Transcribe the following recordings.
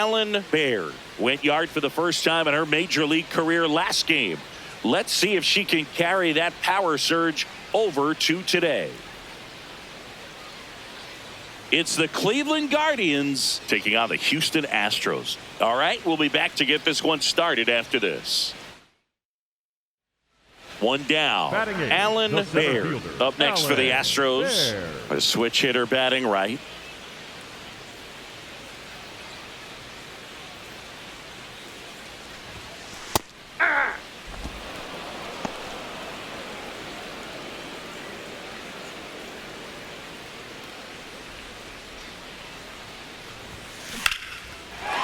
Alan Baird went yard for the first time in her major league career last game. Let's see if she can carry that power surge over to today. It's the Cleveland Guardians taking on the Houston Astros. All right, we'll be back to get this one started after this. One down. Alan Baird up next for the Astros. A switch hitter batting right.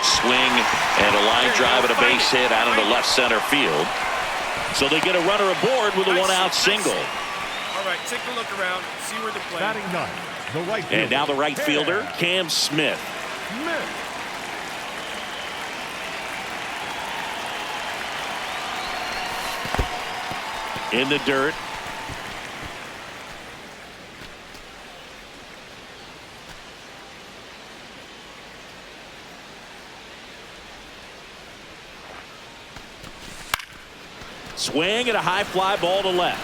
Swing and a line drive and a base hit out into left center field. So they get a runner aboard with a one-out single. All right, take a look around, see where they're playing. Batting ninth, the right fielder. And now the right fielder, Cam Smith. In the dirt. Swing and a high fly ball to left.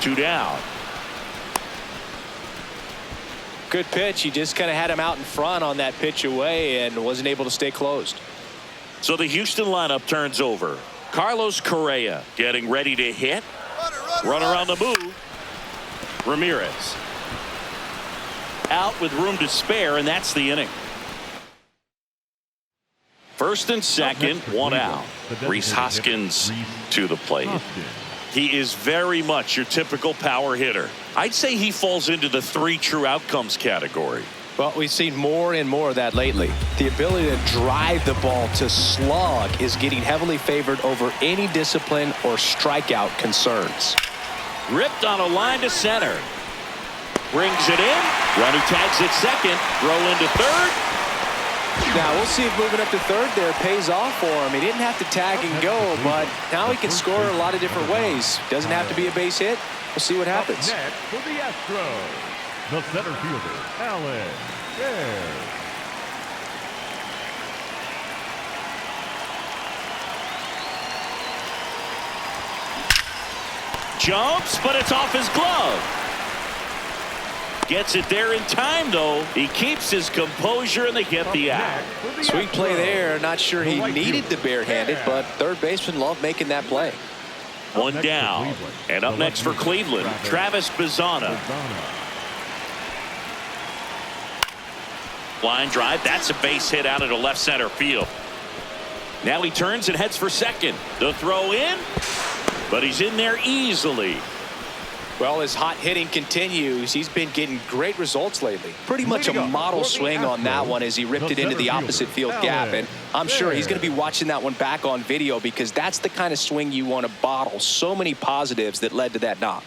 Two down. Good pitch. He just kind of had him out in front on that pitch away and wasn't able to stay closed. So the Houston lineup turns over. Carlos Correa getting ready to hit. Runner on the move. Ramirez out with room to spare, and that's the inning. First and second, one out. Rhys Hoskins to the plate. He is very much your typical power hitter. I'd say he falls into the 3 true outcomes category. Well, we've seen more and more of that lately. The ability to drive the ball to slug is getting heavily favored over any discipline or strikeout concerns. Ripped on a line to center. Brings it in. Runner tags at second. Throw into third. Now we'll see if moving up to third there pays off for him. He didn't have to tag and go, but now he can score a lot of different ways. Doesn't have to be a base hit. We'll see what happens. Next for the Astros, the center fielder, Alan Baird. Jumps, but it's off his glove. Gets it there in time, though. He keeps his composure, and they get the out. Sweet play there. Not sure he needed the barehanded, but third baseman loved making that play. One down. And up next for Cleveland, Travis Bazzana. Line drive. That's a base hit out into left center field. Now he turns and heads for second. The throw in, but he's in there easily. Well, his hot hitting continues. He's been getting great results lately. Pretty much a model swing on that one as he ripped it into the opposite field gap. And I'm sure he's going to be watching that one back on video because that's the kind of swing you want to bottle. So many positives that led to that knock.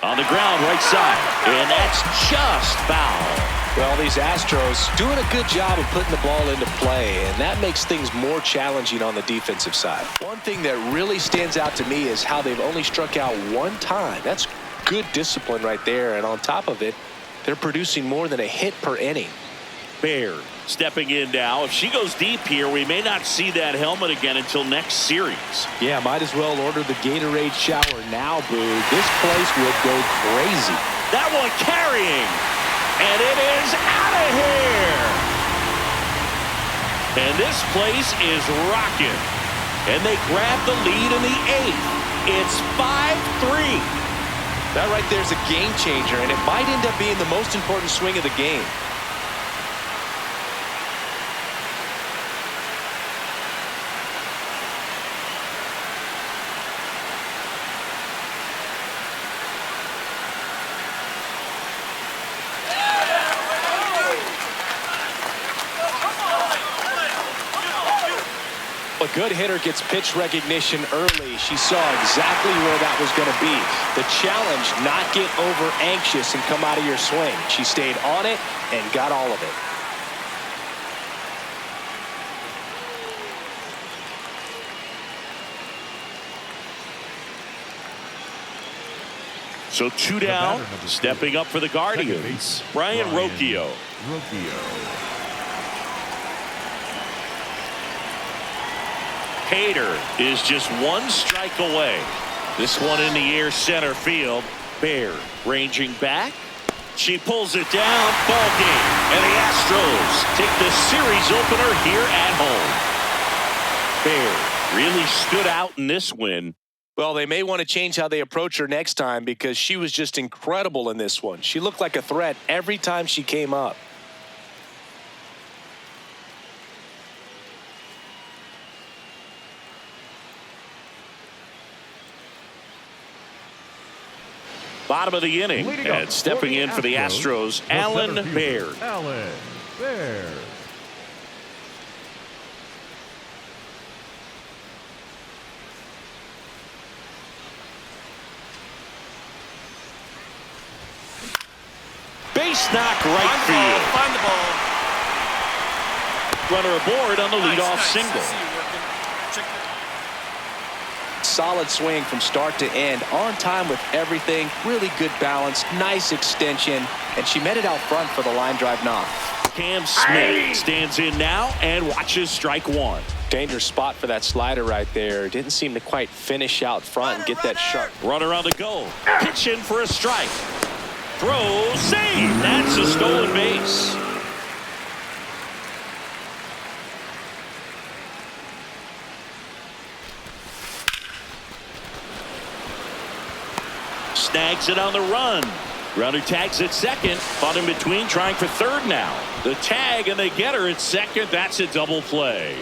On the ground, right side. And that's just foul. Well, these Astros doing a good job of putting the ball into play, and that makes things more challenging on the defensive side. One thing that really stands out to me is how they've only struck out one time. That's good discipline right there, and on top of it, they're producing more than a hit per inning. Baird stepping in now. If she goes deep here, we may not see that helmet again until next series. Yeah, might as well order the Gatorade shower now, Boo. This place would go crazy. That one carrying, and it is out of here. And this place is rocking. And they grab the lead in the 8th. It's 5-3. That right there is a game changer, and it might end up being the most important swing of the game. a good hitter gets pitch recognition early, she saw exactly where that was going to be. The challenge, not get over anxious and come out of your swing. She stayed on it and got all of it. So 2 down, stepping up for the Guardians, Brian Rocchio. Hader is just 1 strike away. This one in the air, center field. Baird ranging back. She pulls it down. Ball game. And the Astros take the series opener here at home. Baird really stood out in this win. Well, they may want to change how they approach her next time because she was just incredible in this one. She looked like a threat every time she came up. Bottom of the inning, and stepping in for the Astros, Alan Baird. Alan Baird. Base knock right field. Find the ball. Runner aboard on the leadoff single. Solid swing from start to end, on time with everything, really good balance, nice extension, and she met it out front for the line drive knock. Cam Smith stands in now and watches strike 1. Dangerous spot for that slider right there. Didn't seem to quite finish out front and get that sharp. Runner on the go. Pitch in for a strike. Throw, save. That's a stolen base. Snags it on the run. Runner tags at second. Fought in between, trying for third now. The tag, and they get her at second. That's a double play.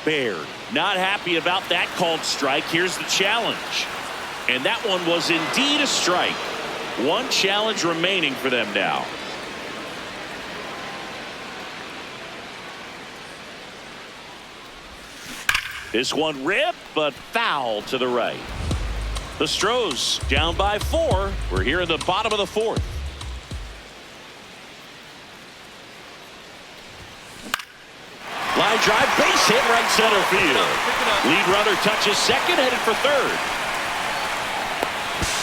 Baird not happy about that called strike. Here's the challenge. And that one was indeed a strike. 1 challenge remaining for them now. This one ripped, but foul to the right. The Stros down by 4. We're here in the bottom of the 4th. Line drive, base hit, right center field. Lead runner touches second, headed for third.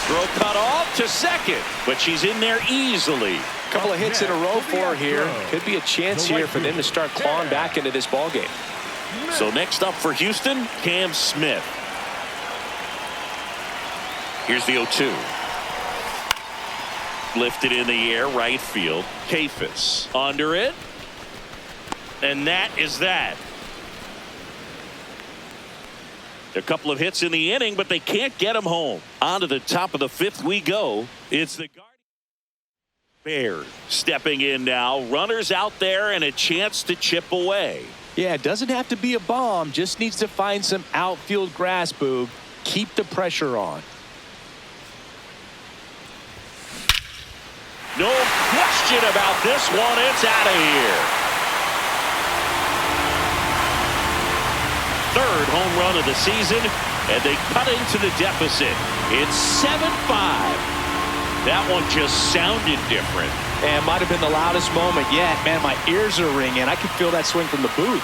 Throw cut off to second, but she's in there easily. A couple of hits in a row for her here. Could be a chance here for them to start clawing back into this ball game. So next up for Houston, Cam Smith. Here's the 0-2. Lifted in the air, right field. Kafis under it. And that is that. A couple of hits in the inning, but they can't get him home. On to the top of the 5th we go. It's the Baird stepping in now. Runners out there and a chance to chip away. Yeah, it doesn't have to be a bomb. Just needs to find some outfield grass, Boog. Keep the pressure on. No question about this one. It's out of here. 3rd home run of the season, and they cut into the deficit. It's 7-5. That one just sounded different. And might have been the loudest moment yet. Man, my ears are ringing. I could feel that swing from the booth.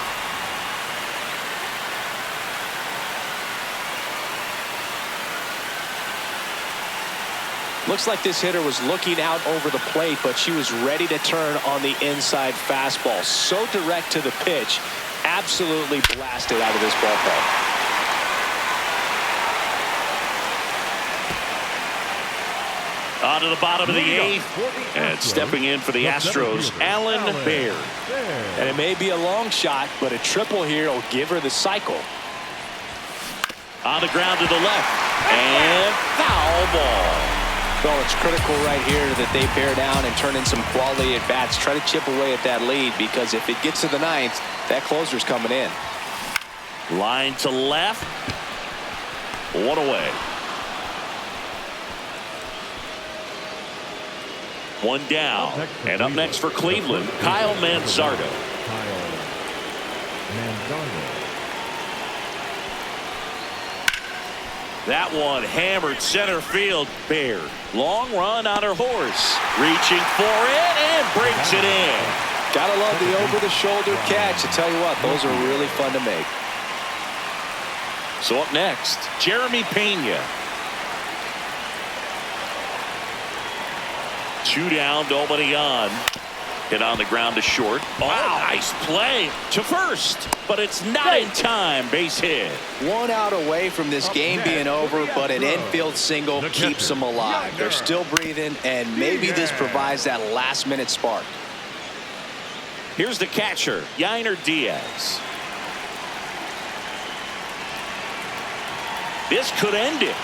Looks like this hitter was looking out over the plate, but she was ready to turn on the inside fastball. So direct to the pitch. Absolutely blasted out of this ballpark. On to the bottom of the 8th. And stepping in for the Astros, Alan Baird. And it may be a long shot, but a triple here will give her the cycle. On the ground to the left. And foul ball. Well, it's critical right here that they bear down and turn in some quality at bats. Try to chip away at that lead, because if it gets to the 9th, that closer's coming in. Line to left. 1 away. One down. And up next for Cleveland, Kyle Manzardo. Kyle Manzardo. That one hammered center field. Baird. Long run on her horse. Reaching for it and breaks it in. Gotta love the over-the-shoulder catch. I tell you what, those are really fun to make. So up next, Jeremy Pena. 2 down, Dominion. Hit on the ground to short. Wow, nice play to first, but it's not in time. Base hit. 1 out away from this game being over, but an infield single keeps them alive. They're still breathing, and maybe this provides that last-minute spark. Here's the catcher, Yainer Diaz. This could end it.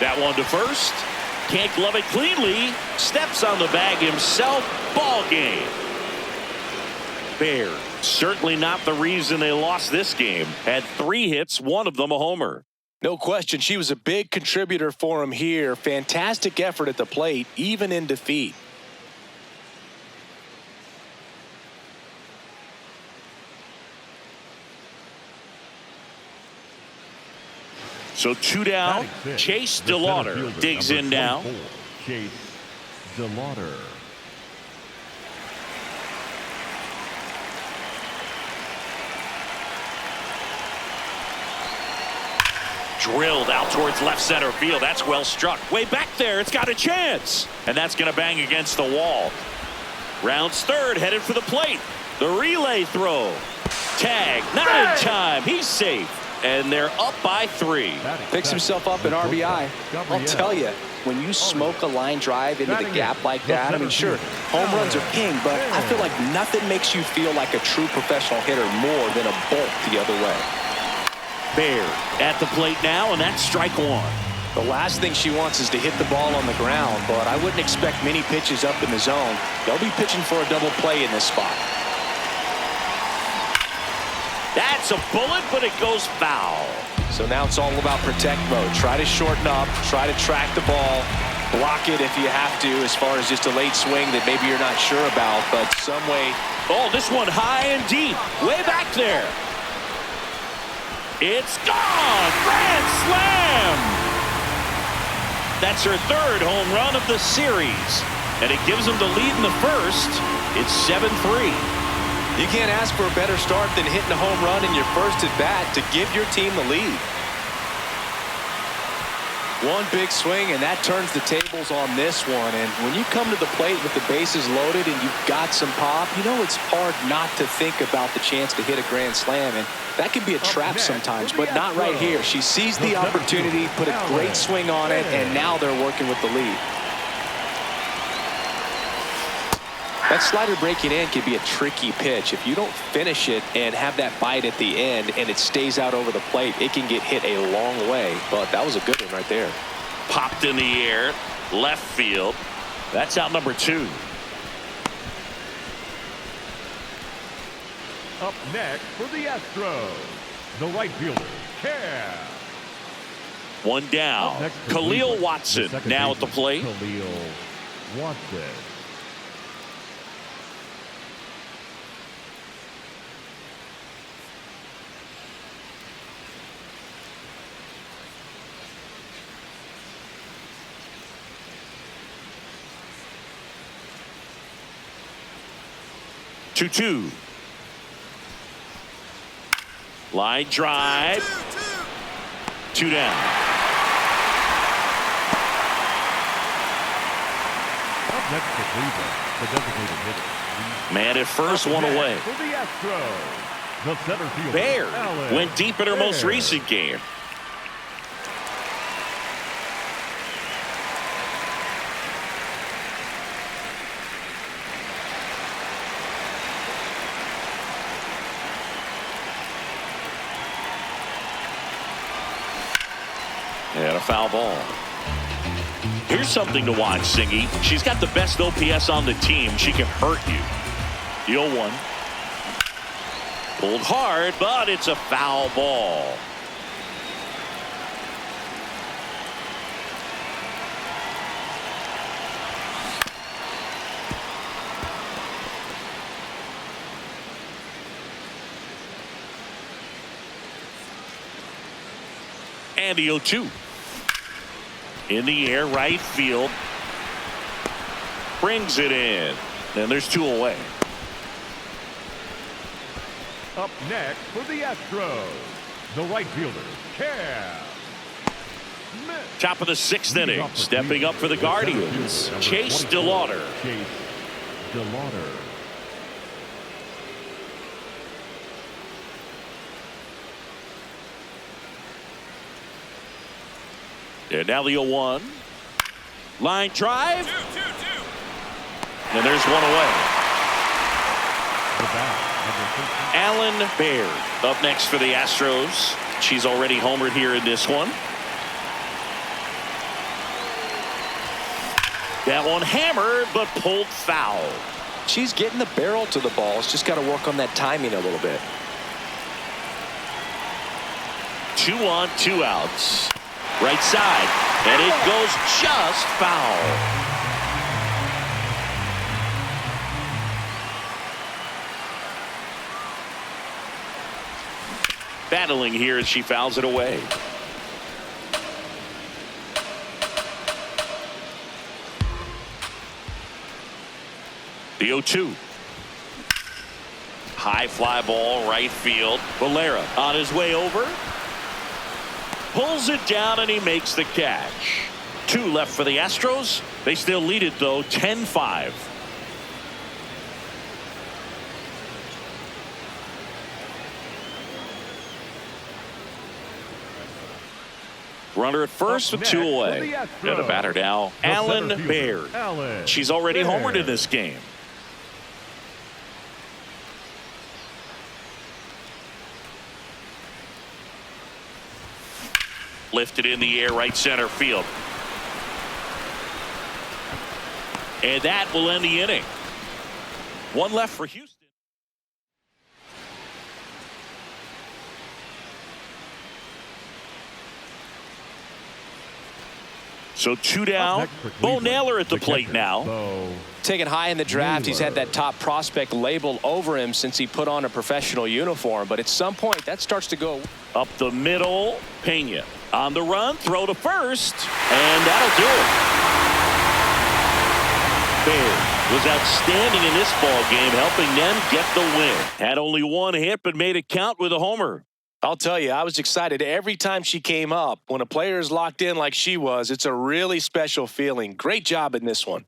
That one to first. Can't glove it cleanly. Steps on the bag himself. Ball game. Baird, certainly not the reason they lost this game. Had 3 hits, 1 of them a homer. No question, she was a big contributor for him here. Fantastic effort at the plate, even in defeat. So 2 down. Chase DeLauder digs in now. Chase DeLauder. Drilled out towards left center field. That's well struck. Way back there. It's got a chance. And that's going to bang against the wall. Rounds third, headed for the plate. The relay throw. Tag. Not in time. He's safe. And they're up by 3. Picks himself up an RBI. I'll tell you, when you smoke a line drive into the gap like that, I mean, sure, home runs are king, but I feel like nothing makes you feel like a true professional hitter more than a bolt the other way. Baird at the plate now, and that's strike 1. The last thing she wants is to hit the ball on the ground, but I wouldn't expect many pitches up in the zone. They'll be pitching for a double play in this spot. That's a bullet, but it goes foul. So now it's all about protect mode. Try to shorten up, try to track the ball, block it if you have to, as far as just a late swing that maybe you're not sure about, but some way. Oh, this one high and deep, way back there. It's gone. Grand slam. That's her 3rd home run of the series, and it gives them the lead in the first. It's 7-3. You can't ask for a better start than hitting a home run in your first at bat to give your team the lead. One big swing, and that turns the tables on this one. And when you come to the plate with the bases loaded and you've got some pop, you know it's hard not to think about the chance to hit a grand slam. And that can be a trap sometimes, but not right here. She sees the opportunity, put a great swing on it, and now they're working with the lead. That slider breaking in can be a tricky pitch. If you don't finish it and have that bite at the end and it stays out over the plate, it can get hit a long way. But that was a good one right there. Popped in the air, left field. That's out number 2. Up next for the Astros, the right fielder, Cam. 1 down. Khalil Watson now at the plate. Khalil Watson. Two. Line drive. 2 down. Up next for Cleveland, the designated hitter. Man at first, 1 away. For the Astros, the center fielder, Baird Alex went deep in her most Baird. recent game. And a foul ball. Here's something to watch, Singy. She's got the best OPS on the team. She can hurt you. The 0-1. Pulled hard, but it's a foul ball. And the 0-2. In the air, right field. Brings it in. And there's 2 away. Up next for the Astros, the right fielder, Cam Smith. Top of the 6th inning. Stepping up for the Guardians, Chase DeLauter. Chase DeLauter. And now the 0-1. Line drive. 2-2-2. And there's 1 away. The bat, number 13. Alan Baird up next for the Astros. She's already homered here in this one. That one hammered, but pulled foul. She's getting the barrel to the ball. It's just got to work on that timing a little bit. 2 on, 2 outs. Right side, and it goes just foul. Battling here as she fouls it away. The 0-2. High fly ball, right field. Valera on his way over. Pulls it down, and he makes the catch. 2 left for the Astros. They still lead it, though, 10-5. Runner at first with 2 away. And a batter now, Alan Baird. She's already homered in this game. Lifted in the air, right center field. And that will end the inning. 1 left for Houston. So 2 down. Bo Naylor at the plate now. Taken high in the draft, he's had that top prospect label over him since he put on a professional uniform. But at some point, that starts to go up the middle. Pena on the run, throw to first, and that'll do it. Baird was outstanding in this ball game, helping them get the win. Had only 1 hit, but made it count with a homer. I'll tell you, I was excited every time she came up. When a player is locked in like she was, it's a really special feeling. Great job in this one.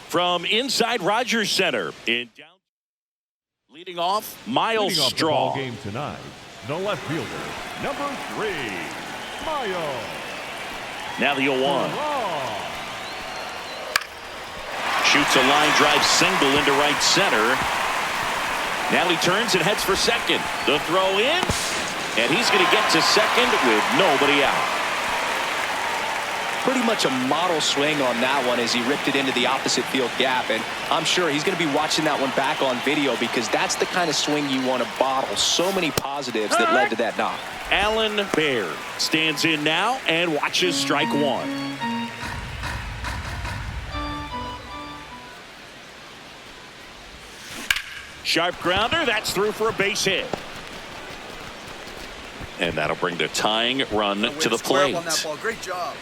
From inside Rogers Center in down, leading off Miles Straw. Game tonight, the left fielder, number 3, Miles. Now the 0-1. Shoots a line drive single into right center. Now he turns and heads for second. The throw in, and he's going to get to second with nobody out. pretty much a model swing on that one as he ripped it into the opposite field gap. And I'm sure he's going to be watching that one back on video because that's the kind of swing you want to bottle. So many positives that led to that knock. Alan Baird stands in now and watches strike one. Sharp grounder, that's through for a base hit. And that'll bring the tying run to the plate. Great job.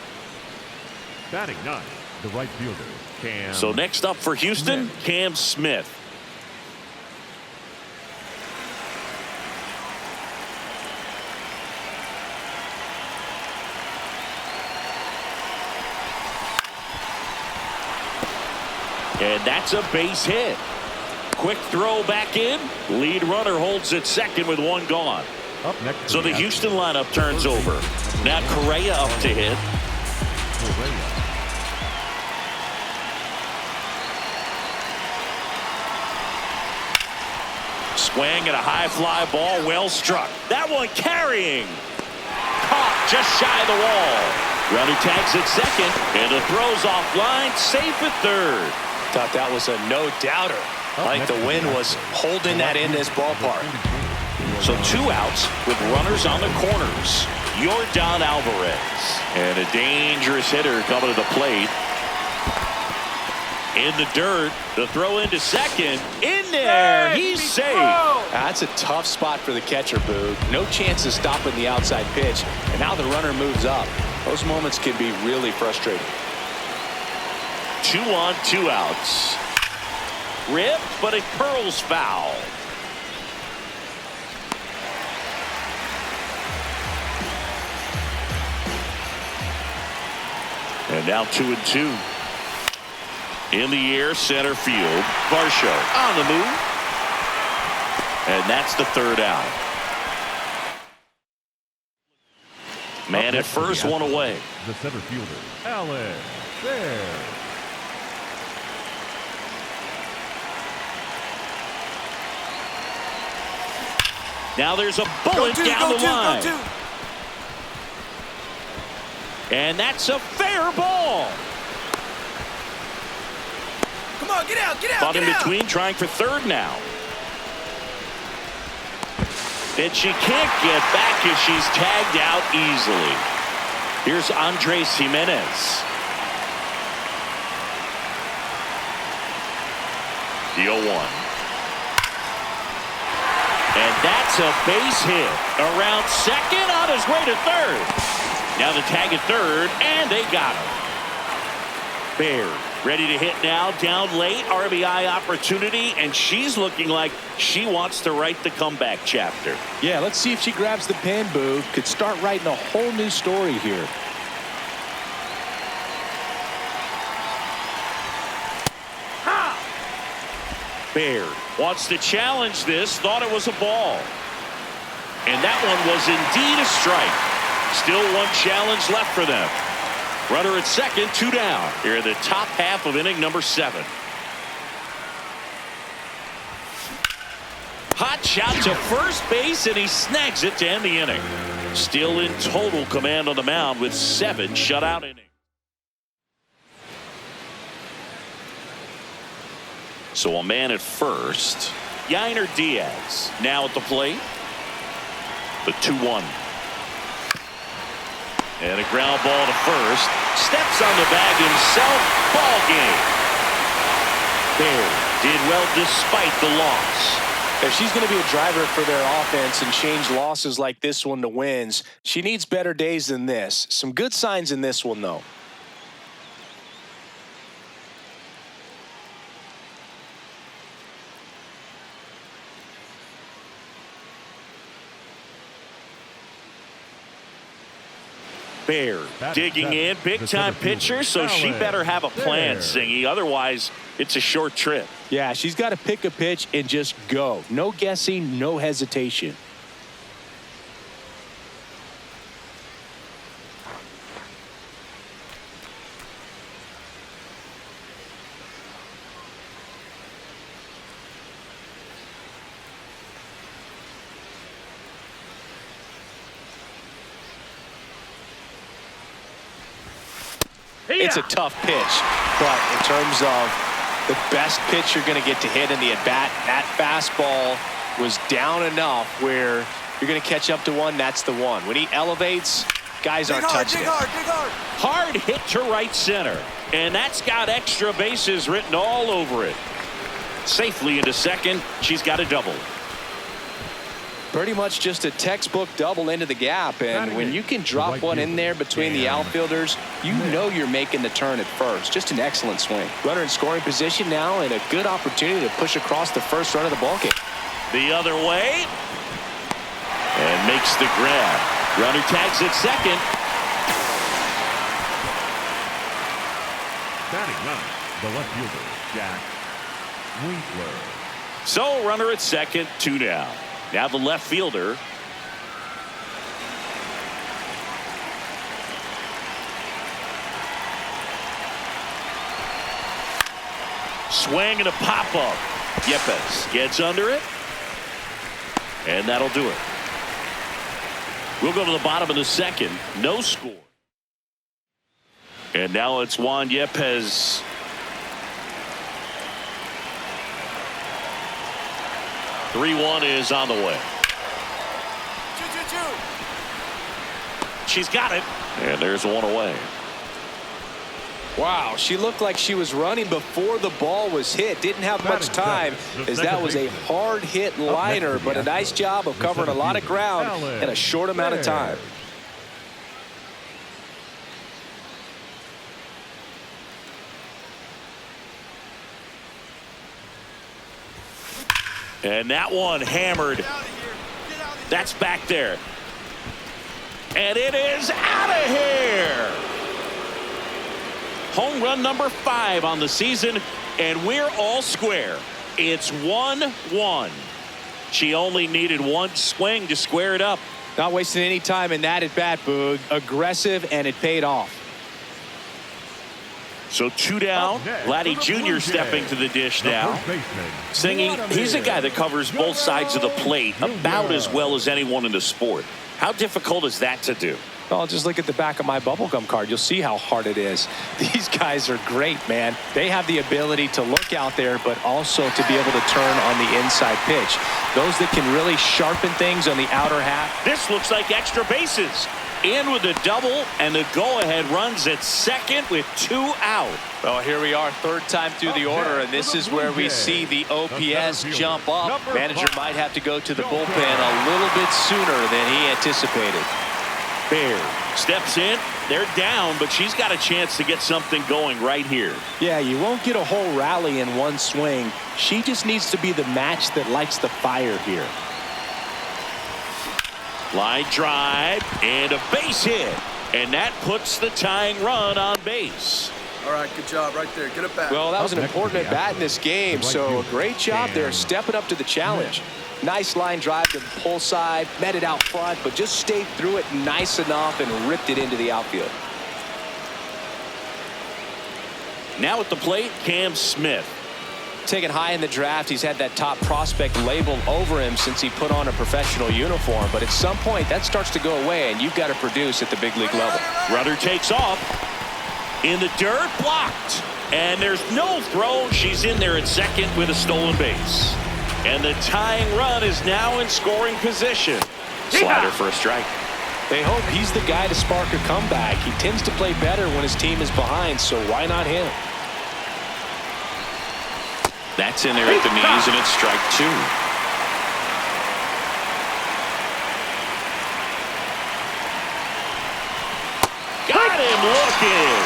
Batting ninth, the right fielder, Cam. So next up for Houston, Smith. Cam Smith. And that's a base hit. Quick throw back in. Lead runner holds at second with one gone. Up next. So the Houston lineup turns over. Now Correa up to hit. Swing and a high fly ball, well struck. That one carrying. Caught just shy of the wall. Runner tags at second, and the throw's offline, safe at third. Thought that was a no-doubter. Like the wind was holding that in this ballpark. So 2 outs with runners on the corners. Yordan Alvarez. And a dangerous hitter coming to the plate. In the dirt, the throw into second. In there, he's safe. That's a tough spot for the catcher, Boog. No chance of stopping the outside pitch. And now the runner moves up. Those moments can be really frustrating. 2 on, 2 outs. Ripped, but it curls foul. And now 2-2. In the air, center field. Varsho on the move. And that's the third out. Man at first, one away. The center fielder, Alan Baird. Now there's a bullet down the line. And that's a fair ball. Come on, get out. Caught in between, trying for third now. And she can't get back as she's tagged out easily. Here's Andres Jimenez. The 0-1. And that's a base hit. Around second, on his way to third. Now the tag at third, and they got him. Baird ready to hit now, down late, RBI opportunity, and she's looking like she wants to write the comeback chapter. Yeah, let's see if she grabs the pen, Boog. Could start writing a whole new story here. Baird wants to challenge this, thought it was a ball. And that one was indeed a strike. Still one challenge left for them. Runner at second, 2 down. Here in the top half of inning number 7. Hot shot to first base, and he snags it to end the inning. Still in total command on the mound with 7 shutout innings. So a man at first. Yainer Diaz now at the plate. The 2-1. And a ground ball to first. Steps on the bag himself. Ball game. Baird did well despite the loss. If she's going to be a driver for their offense and change losses like this one to wins, she needs better days than this. Some good signs in this one, though. Baird digging in, big time pitcher, so she better have a plan, Singy. Otherwise, it's a short trip. Yeah, she's got to pick a pitch and just go. No guessing, no hesitation. It's a tough pitch, but in terms of the best pitch you're going to get to hit in the at-bat, that fastball was down enough where you're going to catch up to one. That's the one. When he elevates, guys aren't touching it. Hard hit to right center, and that's got extra bases written all over it. Safely into second. She's got a double. Pretty much just a textbook double into the gap, and when you can drop one in there between the outfielders, you know you're making the turn at first. Just an excellent swing. Runner in scoring position now, and a good opportunity to push across the first run of the ballgame. The other way, and makes the grab. Runner tags at second. Batting ninth, the left fielder, Jack Winkler. So runner at second, 2 down. Now the left fielder. Swing and a pop-up. Yepes gets under it. And that'll do it. We'll go to the bottom of the second. No score. And now it's Juan Yepes. Three-1 is on the way. 2-2-2. She's got it. And there's one away. Wow, she looked like she was running before the ball was hit. Didn't have much time, as that was a hard hit liner, but a nice job of covering a lot of ground in a short amount of time. And that one hammered. That's back there. And it is out of here. Home run number 5 on the season, and we're all square. It's 1-1. She only needed one swing to square it up. Not wasting any time in that at bat, Boog. Aggressive, and it paid off. So 2 down. Vladdy Jr. stepping to the dish now. Singing, he's a guy that covers both sides of the plate about as well as anyone in the sport. How difficult is that to do? Well, just look at the back of my bubblegum card. You'll see how hard it is. These guys are great, man. They have the ability to look out there, but also to be able to turn on the inside pitch. Those that can really sharpen things on the outer half. This looks like extra bases. In with a double, and the go-ahead runs at second with 2 out. Well, here we are, third time through the order, and this is where we see the OPS jump up. Manager might have to go to the bullpen a little bit sooner than he anticipated. Bear steps in. They're down, but she's got a chance to get something going right here. Yeah, you won't get a whole rally in one swing. She just needs to be the match that lights the fire here. Line drive and a base hit, and that puts the tying run on base. All right, good job right there. Get it back. Well, that was an important at bat in this game, so a great job there stepping up to the challenge. Nice line drive to the pull side, met it out front, but just stayed through it nice enough and ripped it into the outfield. Now at the plate, Cam Smith. Taken high in the draft, he's had that top prospect label over him since he put on a professional uniform, but at some point that starts to go away, and you've got to produce at the big league level. Runner takes off. In the dirt, blocked. And there's no throw. She's in there at second with a stolen base. And the tying run is now in scoring position. Slider for a strike. They hope he's the guy to spark a comeback. He tends to play better when his team is behind, so why not him? That's in there at the knees, and it's strike 2. Got him looking.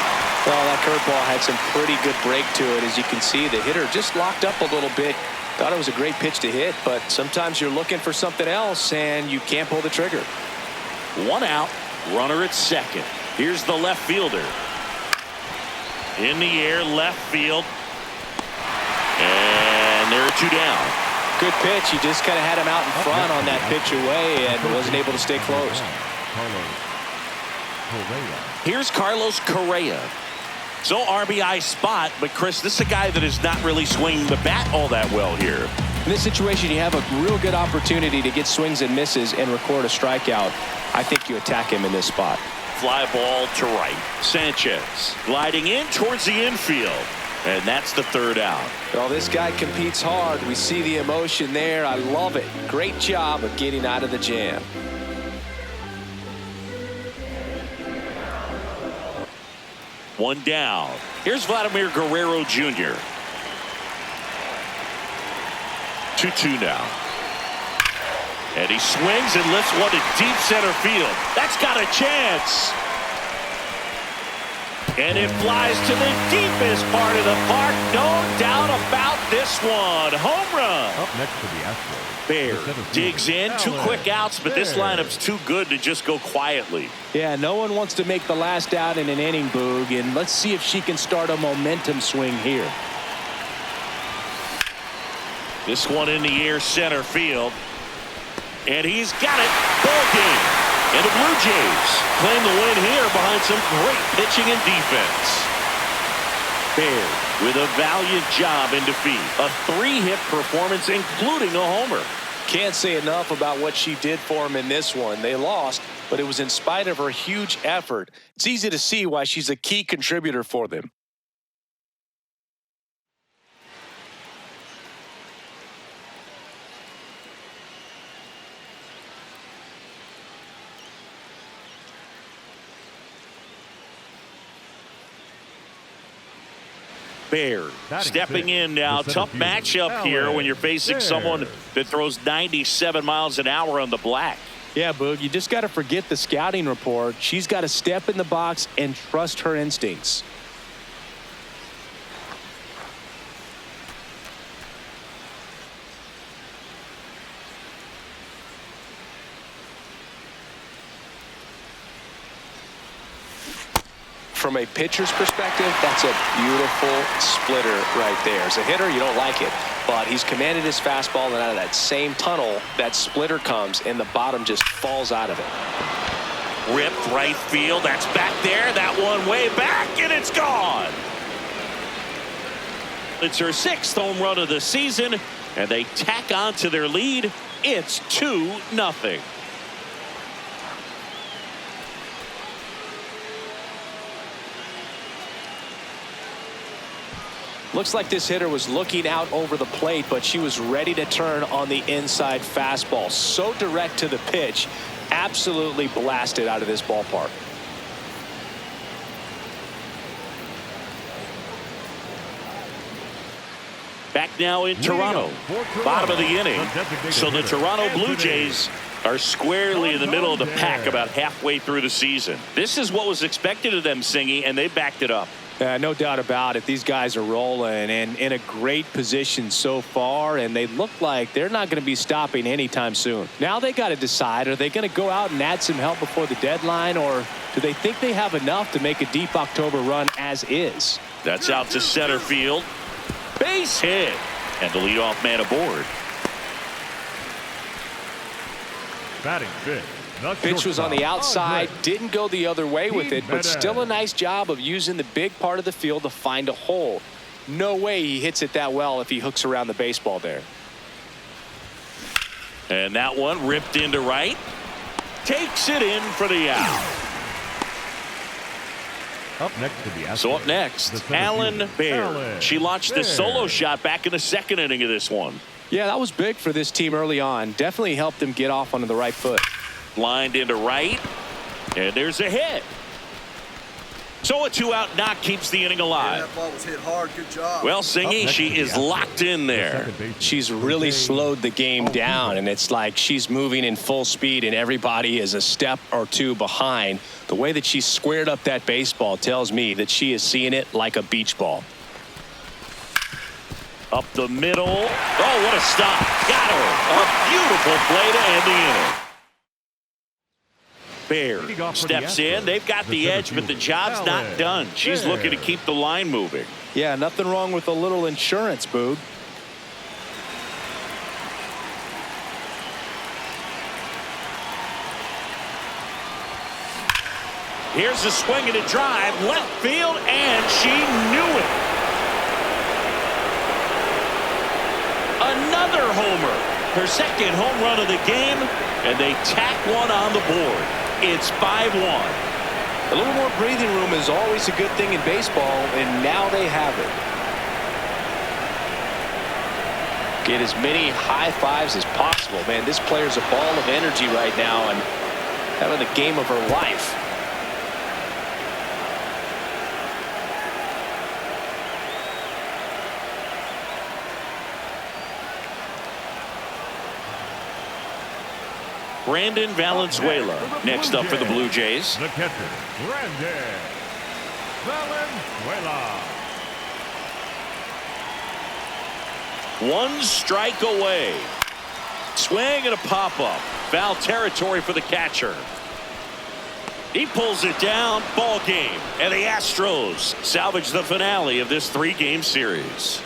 Well, that curveball had some pretty good break to it. As you can see, the hitter just locked up a little bit. Thought it was a great pitch to hit, but sometimes you're looking for something else, and you can't pull the trigger. 1 out. Runner at second. Here's the left fielder. In the air, left field. And there are 2 down. Good pitch. He just kind of had him out in front on that pitch away and wasn't able to stay close. Here's Carlos Correa. So RBI spot, but Chris, this is a guy that is not really swinging the bat all that well here. In this situation, you have a real good opportunity to get swings and misses and record a strikeout. I think you attack him in this spot. fly ball to right. Sanchez gliding in towards the infield. And that's the third out. Well, this guy competes hard. We see the emotion there. I love it. Great job of getting out of the jam. One down. Here's Vladimir Guerrero Jr. 2-2 now. And he swings and lifts one to deep center field. That's got a chance. And it flies to the deepest part of the park. No doubt about this one. Home run. Up next to the Astros. Bear digs in. 2 quick outs, but this lineup's too good to just go quietly. Yeah, no one wants to make the last out in an inning, Boog, and let's see if she can start a momentum swing here. This one in the air, center field. And he's got it. Ball game. And the Blue Jays claim the win here behind some great pitching and defense. Bear with a valiant job in defeat. A 3-hit performance, including a homer. Can't say enough about what she did for him in this one. They lost, but it was in spite of her huge effort. It's easy to see why she's a key contributor for them. Bear stepping in now. Tough matchup here when you're facing someone that throws 97 miles an hour on the black. Yeah, Boog, you just got to forget the scouting report. She's got to step in the box and trust her instincts. From a pitcher's perspective, that's a beautiful splitter right there. As a hitter, you don't like it, but he's commanded his fastball, and out of that same tunnel, that splitter comes, and the bottom just falls out of it. Ripped right field. That's back there. That one way back, and it's gone. It's her 6th home run of the season, and they tack on to their lead. It's 2-0. Looks like this hitter was looking out over the plate, but she was ready to turn on the inside fastball. So direct to the pitch, absolutely blasted out of this ballpark. Back now in Toronto. Bottom of the inning. So the Toronto Blue Jays are squarely in the middle of the pack about halfway through the season. This is what was expected of them, Singy, and they backed it up. No doubt about it. These guys are rolling and in a great position so far, and they look like they're not going to be stopping anytime soon. Now they got to decide, are they going to go out and add some help before the deadline, or do they think they have enough to make a deep October run as is? That's out to center field. Base hit. And the leadoff man aboard. Batting fifth. Pitch was on the outside, didn't go the other way with it, but still a nice job of using the big part of the field to find a hole. No way he hits it that well if he hooks around the baseball there. And that one ripped into right. Takes it in for the out. Up next to the Astros. So up next, Alan Bear. She launched the solo shot back in the 2nd inning of this one. Yeah, that was big for this team early on. Definitely helped them get off onto the right foot. Lined into right, and there's a hit. So a 2-out knock keeps the inning alive. Yeah, that ball was hit hard. Good job. Well, Singy, she is locked in there. She's really slowed the game down, and it's like she's moving in full speed, and everybody is a step or two behind. The way that she squared up that baseball tells me that she is seeing it like a beach ball. Up the middle. Oh, what a stop. Got her. A beautiful play to end the inning. Bear steps in. They've got the edge, but the job's not done. She's looking to keep the line moving. Yeah, nothing wrong with a little insurance, Boog. Here's a swing and a drive. Left field, and she knew it. Another homer. Her 2nd home run of the game, and they tack one on the board. It's 5-1. A little more breathing room is always a good thing in baseball, and now they have it. Get as many high fives as possible. Man, this player's a ball of energy right now and having the game of her life. Brandon Valenzuela next up for the Blue Jays. The catcher, Brandon Valenzuela. One strike away. Swing and a pop-up. Foul territory for the catcher. He pulls it down. Ball game. And the Astros salvage the finale of this 3-game series.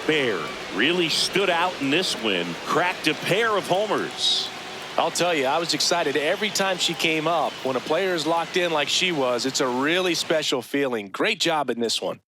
Baird really stood out in this win. Cracked a pair of homers. I'll tell you, I was excited every time she came up. When a player is locked in like she was, it's a really special feeling. Great job in this one.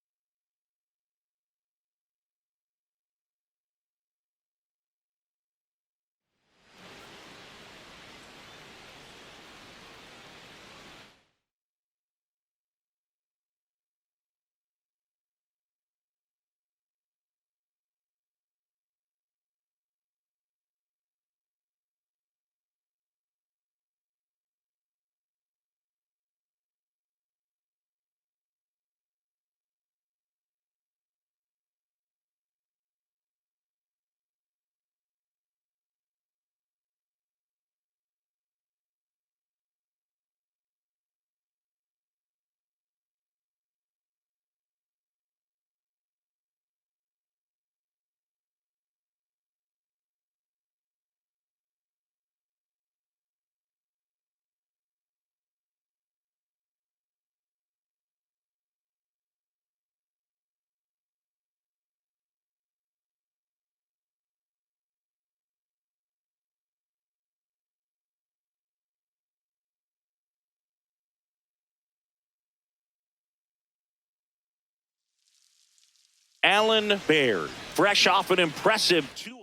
Alan Baird, fresh off an impressive 2.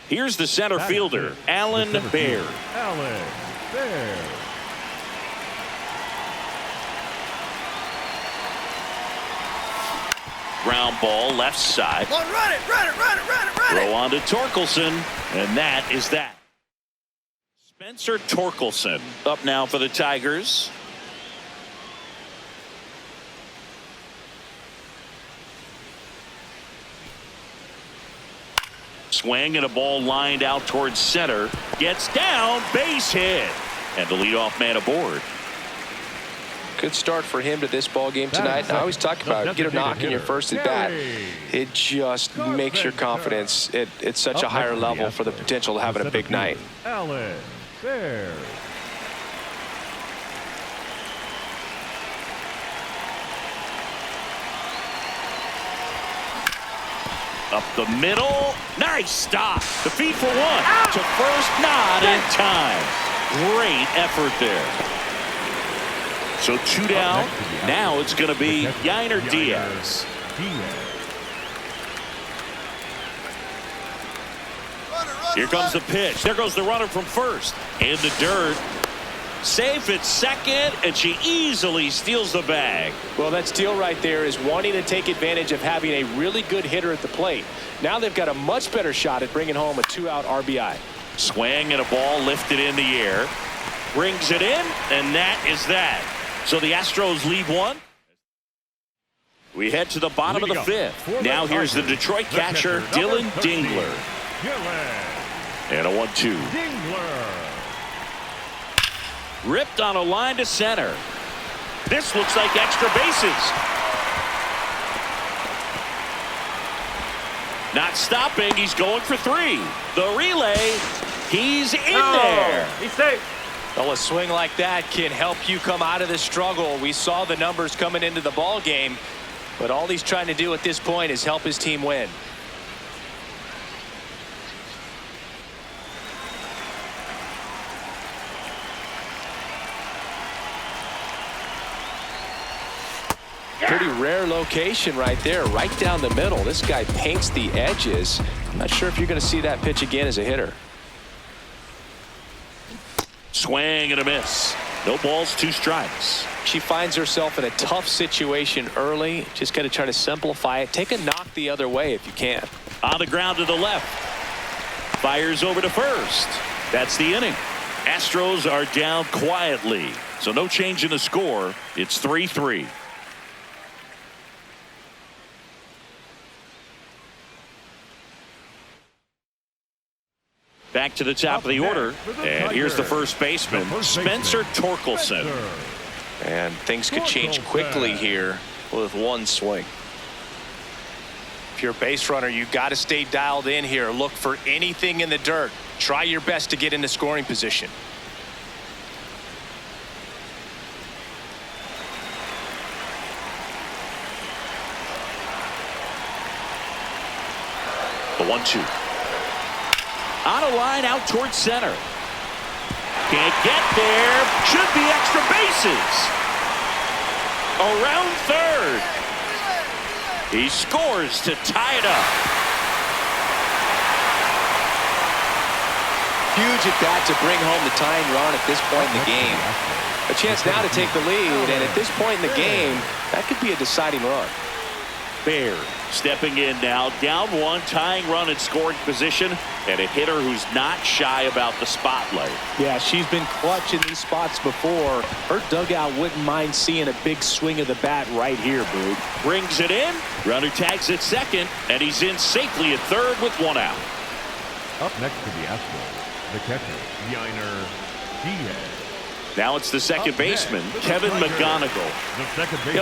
Here's the center fielder, Alan Baird. Alan Baird. Ground ball left side. Run it, run it, run it, run it, run it. Throw on to Torkelson, and that is that. Spencer Torkelson up now for the Tigers. Swing and a ball lined out towards center. Gets down, base hit. And the leadoff man aboard. Good start for him to this ball game tonight. And I always talk about get a knock in your first at bat. It just makes your confidence at such a higher level for the potential of having a big night. Alan Baird. Up the middle. Nice stop. The feed for one. To first, not in time. Great effort there. So 2 down. Now it's going to be Yainer Diaz. Here comes the pitch. There goes the runner from first. In the dirt. Safe at second, and she easily steals the bag. Well, that steal right there is wanting to take advantage of having a really good hitter at the plate. Now they've got a much better shot at bringing home a 2-out RBI. Swing and a ball lifted in the air. Brings it in, and that is that. So the Astros lead one. We head to the bottom of the 5th. Now here's the Detroit catcher, Dylan Dingler. And a 1-2. Dingler. Ripped on a line to center. This looks like extra bases. Not stopping. He's going for 3. The relay. He's in there. He's safe. Well, a swing like that can help you come out of this struggle. We saw the numbers coming into the ball game, but all he's trying to do at this point is help his team win. Pretty rare location right there, right down the middle. This guy paints the edges. I'm not sure if you're going to see that pitch again as a hitter. Swing and a miss. No balls, 2 strikes. She finds herself in a tough situation early. Just got to try to simplify it. Take a knock the other way if you can. On the ground to the left. Fires over to first. That's the inning. Astros are down quietly. So no change in the score. It's 3-3. Back to the top of the order. And here's the first baseman, Spencer Torkelson. And things could change quickly here with one swing. If you're a base runner, you got to stay dialed in here. Look for anything in the dirt. Try your best to get into scoring position. The 1-2. On a line out towards center. Can't get there. Should be extra bases. Around third. He scores to tie it up. Huge at bat to bring home the tying run at this point in the game. A chance now to take the lead, and at this point in the game, that could be a deciding run. Baird stepping in now, down 1, tying run in scoring position, and a hitter who's not shy about the spotlight. Yeah, she's been clutch in these spots before. Her dugout wouldn't mind seeing a big swing of the bat right here, Boog. Brings it in. Runner tags at second, and he's in safely at third with 1 out. Up next to the Astros, the catcher, Yainer Diaz. Now it's the second baseman, Kevin McGonigal.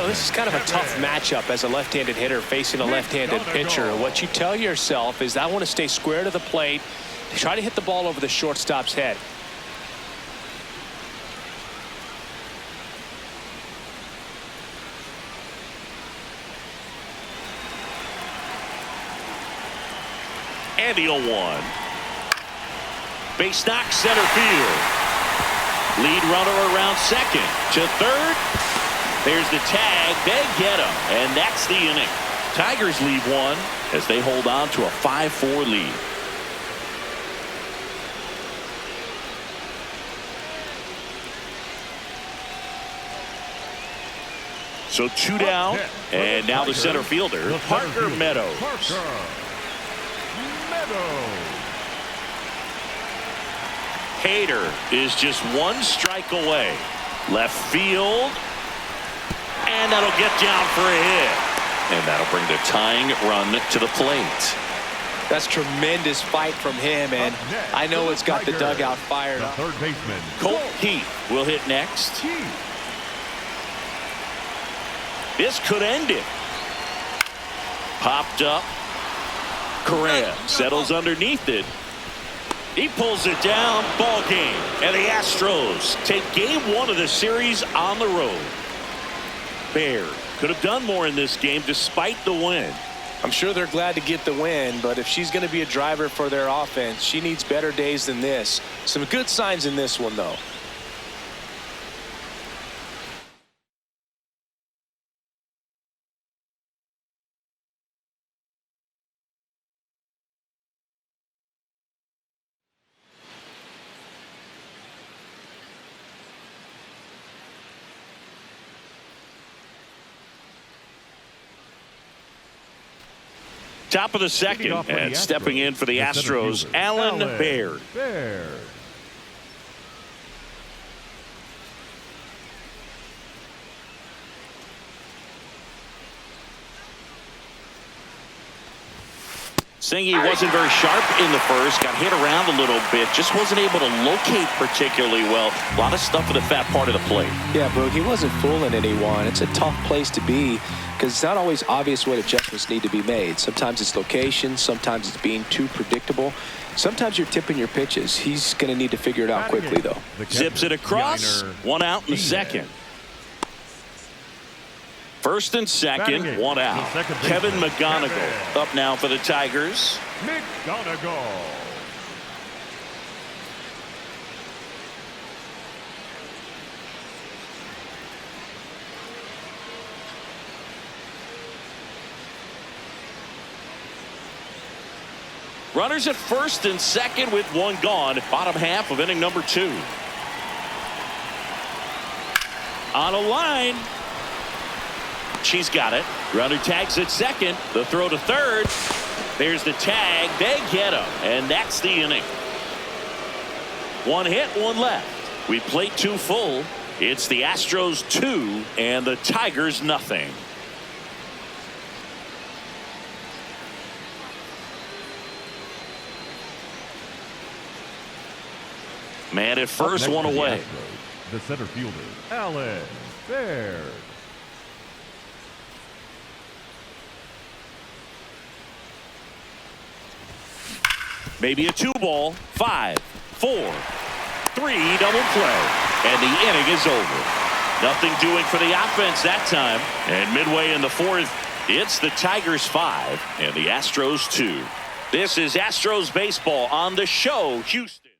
This is kind of a tough matchup as a left-handed hitter facing a left-handed pitcher. What you tell yourself is, I want to stay square to the plate, try to hit the ball over the shortstop's head. And the 0-1. Base knock, center field. Lead runner around second to third. There's the tag. They get him. And that's the inning. Tigers lead 1 as they hold on to a 5-4 lead. So 2 down. And now the center fielder, Parker Meadows. Hader is just 1 strike away. Left field. And that'll get down for a hit. And that'll bring the tying run to the plate. That's tremendous fight from him, and I know it's got the dugout fired up. Third baseman, Colt Heath will hit next. This could end it. Popped up. Correa settles underneath it. He pulls it down. Ball game. And the Astros take game 1 of the series on the road. Baird could have done more in this game despite the win. I'm sure they're glad to get the win, but if she's going to be a driver for their offense, she needs better days than this. Some good signs in this one, though. Top of the second, and stepping in for the Astros, Alan Baird. Singy wasn't very sharp in the first, got hit around a little bit, just wasn't able to locate particularly well. A lot of stuff in the fat part of the plate. Yeah, Boog, he wasn't fooling anyone. It's a tough place to be because it's not always obvious what adjustments need to be made. Sometimes it's location, sometimes it's being too predictable. Sometimes you're tipping your pitches. He's going to need to figure it out quickly, though. Zips it across, 1 out in the second. First and second, 1 out. Kevin McGonigal up now for the Tigers. McGonigal. Runners at first and second with 1 gone. Bottom half of inning number 2. On a line. She's got it. Runner tags at second. The throw to third. There's the tag. They get him. And that's the inning. One hit, one left. We played 2 full. It's the Astros 2 and the Tigers nothing. Man at first, one away. The center fielder, Alan Baird. Maybe a 2-ball. 5, 4, 3, double play. And the inning is over. Nothing doing for the offense that time. And midway in the 4th, it's the Tigers 5 and the Astros 2. This is Astros baseball on the show, Houston.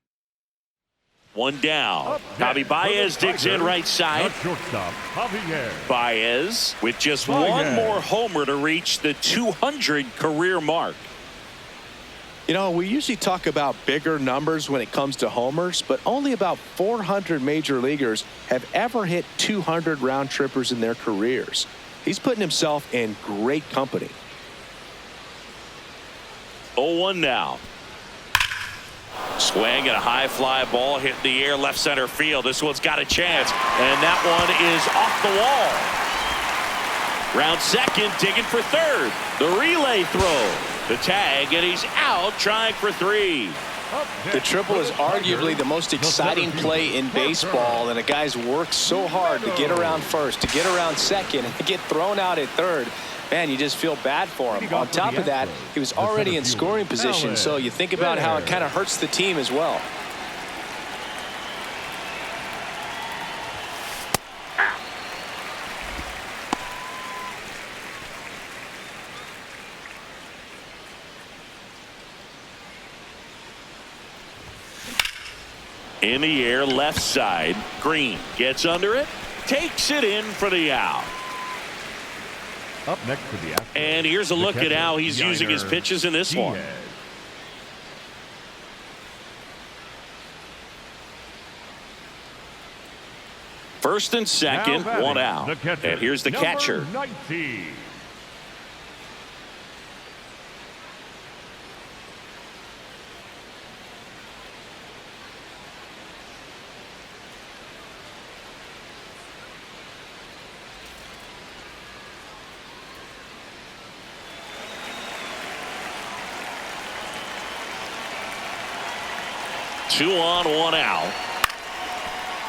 One down. Javi Baez digs in right side. Shortstop, Javier. Baez with just one more homer to reach the 200 career mark. You know, we usually talk about bigger numbers when it comes to homers, but only about 400 major leaguers have ever hit 200 round trippers in their careers. He's putting himself in great company. 0-1 now. Swing and a high fly ball hit the air left center field. This one's got a chance, and that one is off the wall. Round second, digging for third. The relay throw. The tag, and he's out trying for 3. The triple is arguably the most exciting play in baseball, and a guy's worked so hard to get around first, to get around second, and to get thrown out at third. Man, you just feel bad for him. On top of that, he was already in scoring position, so you think about how it kind of hurts the team as well. In the air, left side. Green gets under it, takes it in for the out. Up next for the Astros. And here's a look at how he's using his pitches in this one. First and second, one out. And here's the catcher. 19. Two on, one out.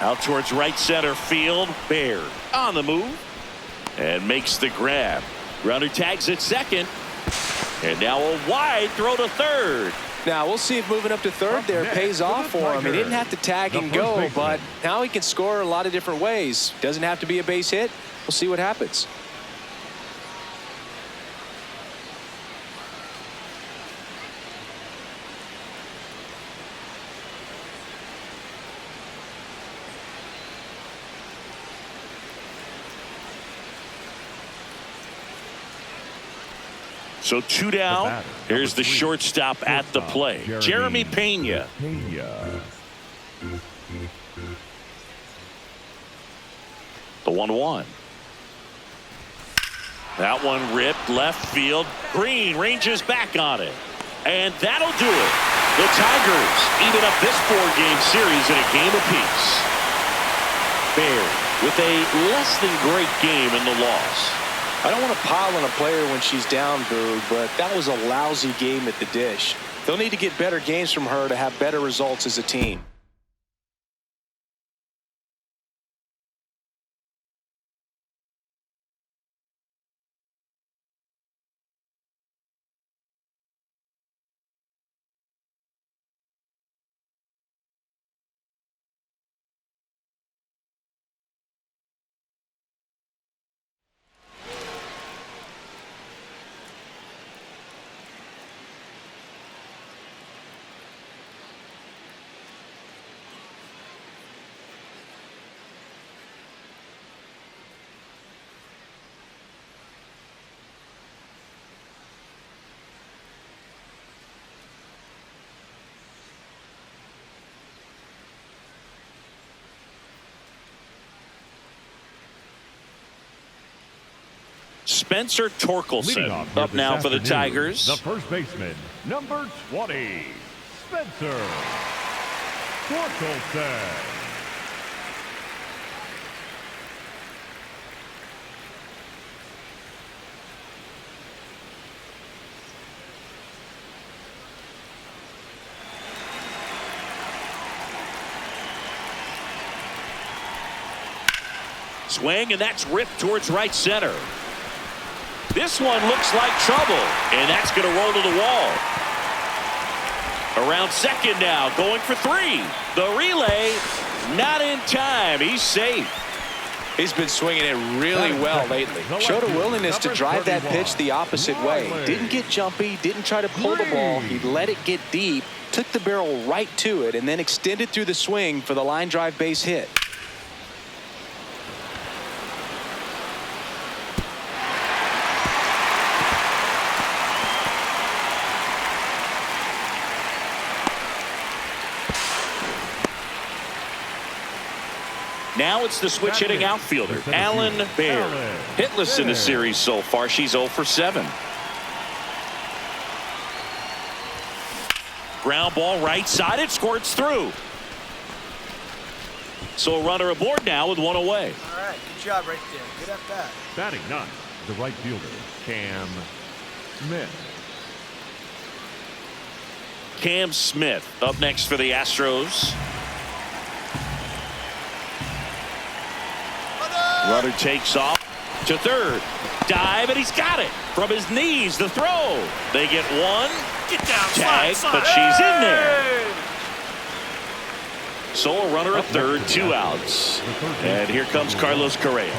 Out towards right center field. Baird on the move and makes the grab. Runner tags at second. And now a wide throw to third. Now we'll see if moving up to third there pays off for him. He didn't have to tag and go, but now he can score a lot of different ways. Doesn't have to be a base hit. We'll see what happens. So 2 down. Here's the shortstop at the play, Jeremy Pena. The 1-1. That one ripped left field. Green ranges back on it. And that'll do it. The Tigers even up this 4-game series in a game apiece. Baird with a less than great game in the loss. I don't want to pile on a player when she's down, Boog, but that was a lousy game at the dish. They'll need to get better games from her to have better results as a team. Spencer Leading Torkelson off here up this now for the afternoon, Tigers. The first baseman, number 20, Spencer Torkelson. Swing, and that's ripped towards right center. This one looks like trouble, and that's going to roll to the wall. Around second now, going for 3. The relay, not in time. He's safe. He's been swinging it really well lately. Showed a willingness to drive that pitch the opposite way. Didn't get jumpy, didn't try to pull the ball. He let it get deep, took the barrel right to it, and then extended through the swing for the line drive base hit. Now it's the switch hitting outfielder, Alan Baird. Hitless in the series so far. She's 0 for 7. Ground ball right side. It squirts through. So a runner aboard now with 1 away. All right, good job right there. Good at that. Batting ninth, the right fielder, Cam Smith. Cam Smith up next for the Astros. Runner takes off to third. Dive, and he's got it. From his knees, the throw. They get 1. Get down, Tag, slide. but she's in there. So a runner at third, 2 outs. And here comes Carlos Correa.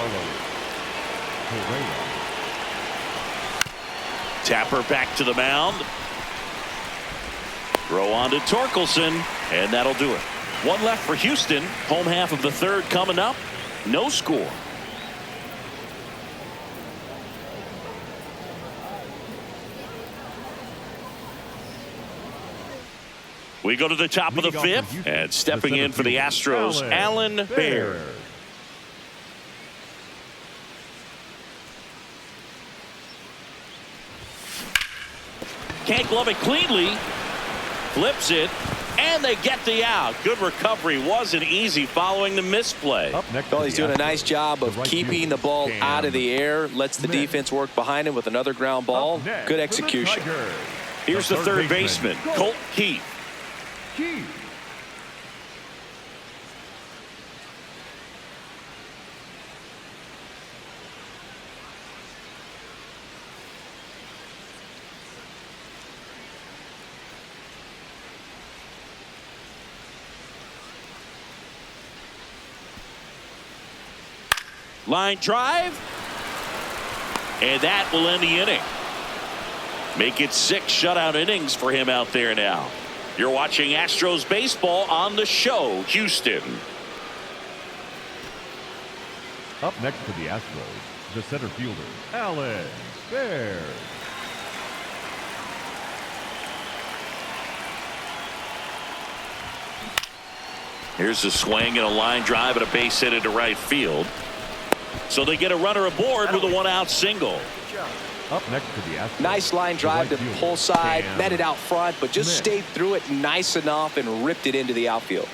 Tapper back to the mound. Throw on to Torkelson, and that'll do it. 1 left for Houston. Home half of the third coming up. No score. We go to the top of the 5th, and stepping in for the Astros, Alan Baird. Can't glove it cleanly. Flips it, and they get the out. Good recovery. Wasn't easy following the misplay. Well, he's doing a nice job of keeping the ball out of the air. Lets the defense work behind him with another ground ball. Good execution. Here's the third baseman, Colt Keith. Line drive, and that will end the inning. Make it 6 shutout innings for him out there now. You're watching Astros baseball on the show, Houston. Up next for the Astros, the center fielder, Alan Baird. Here's a swing and a line drive and a base hit into right field. So they get a runner aboard with a 1-out single. Up next to the Astros. Nice line drive to pull side, met it out front, but just stayed through it nice enough and ripped it into the outfield.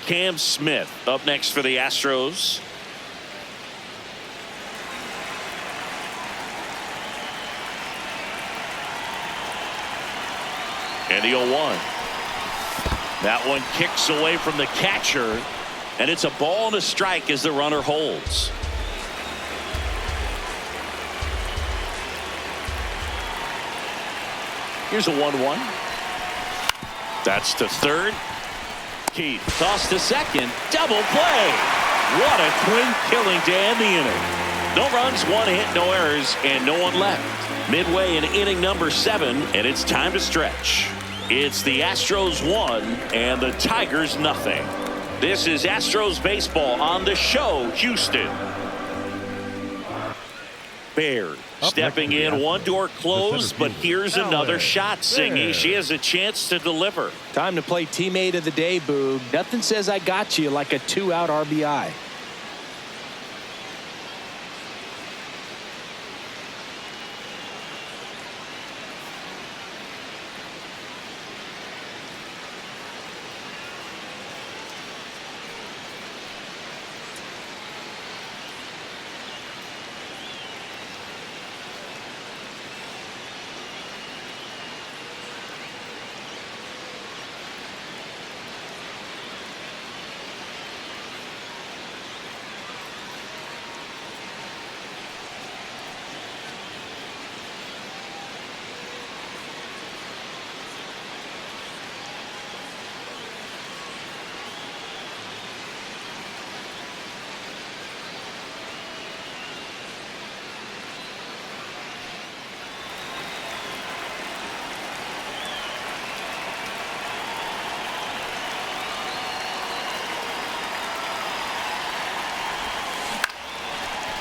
Cam Smith up next for the Astros. And the 0-1. That one kicks away from the catcher, and it's a ball and a strike as the runner holds. Here's a 1-1. That's to third. Keith tossed to second. Double play. What a twin killing to end the inning. No runs, 1 hit, no errors, and no one left. Midway in inning number 7, and it's time to stretch. It's the Astros 1 and the Tigers nothing. This is Astros baseball on the show, Houston. Baird Up stepping next for the in, one Astros, door the closed, center but fielder, here's another Alan shot, Singy. Baird. She has a chance to deliver. Time to play teammate of the day, Boog. Nothing says I got you like a 2-out RBI.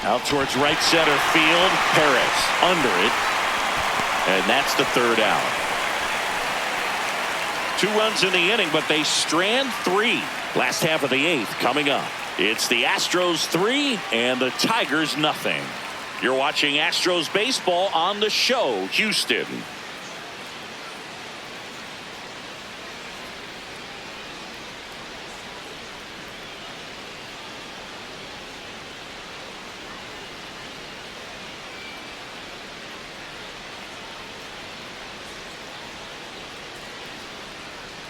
Out towards right center field. Perez under it. And that's the third out. 2 runs in the inning, but they strand 3. Last half of the 8th coming up. It's the Astros 3 and the Tigers nothing. You're watching Astros baseball on the show, Houston.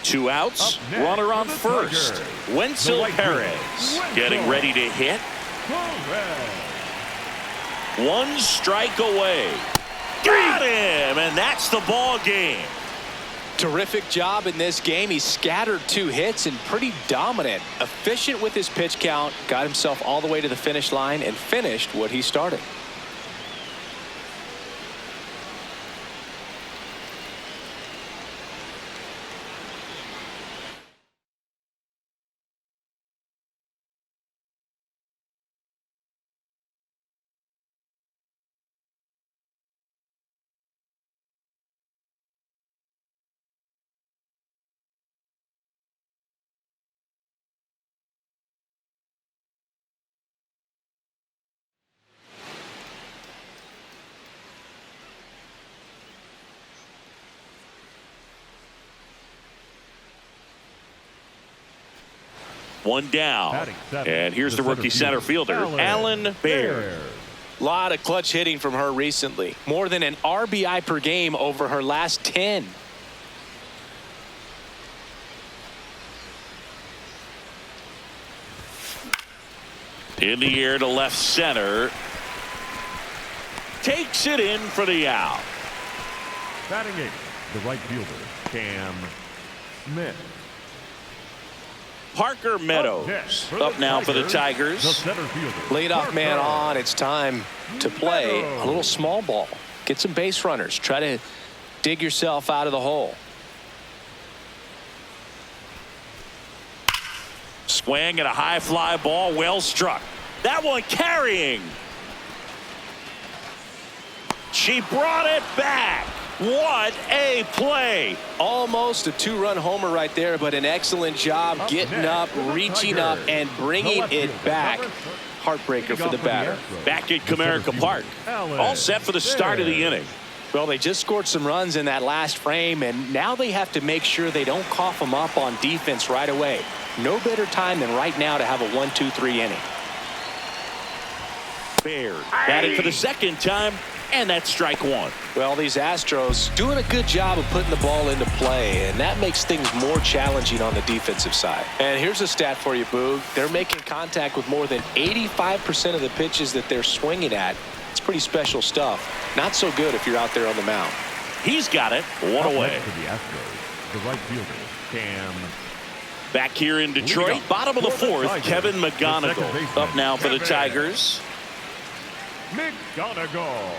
Two outs, Up next runner on for the first. Tigers, Wenzel the right Perez fielder, getting Wenzel ready to hit. Perez. 1 strike away. Got him, and that's the ball game. Terrific job in this game. He scattered 2 hits and pretty dominant. Efficient with his pitch count. Got himself all the way to the finish line and finished what he started. One down. Batting seven, And here's the rookie center fielder, Alan Baird. A lot of clutch hitting from her recently. More than an RBI per game over her last 10. In the air to left center. Takes it in for the out. Batting 8, the right fielder, Cam Smith. Parker Meadows up now for the The Tigers. center fielder, Leadoff man Parker on. It's time to play Meadows. a little small ball. Get some base runners. Try to dig yourself out of the hole. Swing and a high fly ball, well struck. That one carrying. She brought it back. What a play. Almost a 2-run homer right there, but an excellent job Up getting next up, for the reaching Tigers, up, and the bringing left it fielder, back. number Heartbreaker for the batter. Back at Comerica Park. All set for the start of the inning. Well, they just scored some runs in that last frame, and now they have to make sure they don't cough them up on defense right away. No better time than right now to have a 1-2-3 inning. Baird batting for the second time, and that's strike 1. Well, these Astros doing a good job of putting the ball into play, and that makes things more challenging on the defensive side. And here's a stat for you, Boog. They're making contact with more than 85% of the pitches that they're swinging at. It's pretty special stuff. Not so good if you're out there on the mound. He's got it. One Up away. next for the Astros, the right fielder, Cam. Back here in Detroit, bottom of the For the 4th, Tigers, Kevin the second McGonigal baseman, up now for the Kevin Tigers. McGonigal.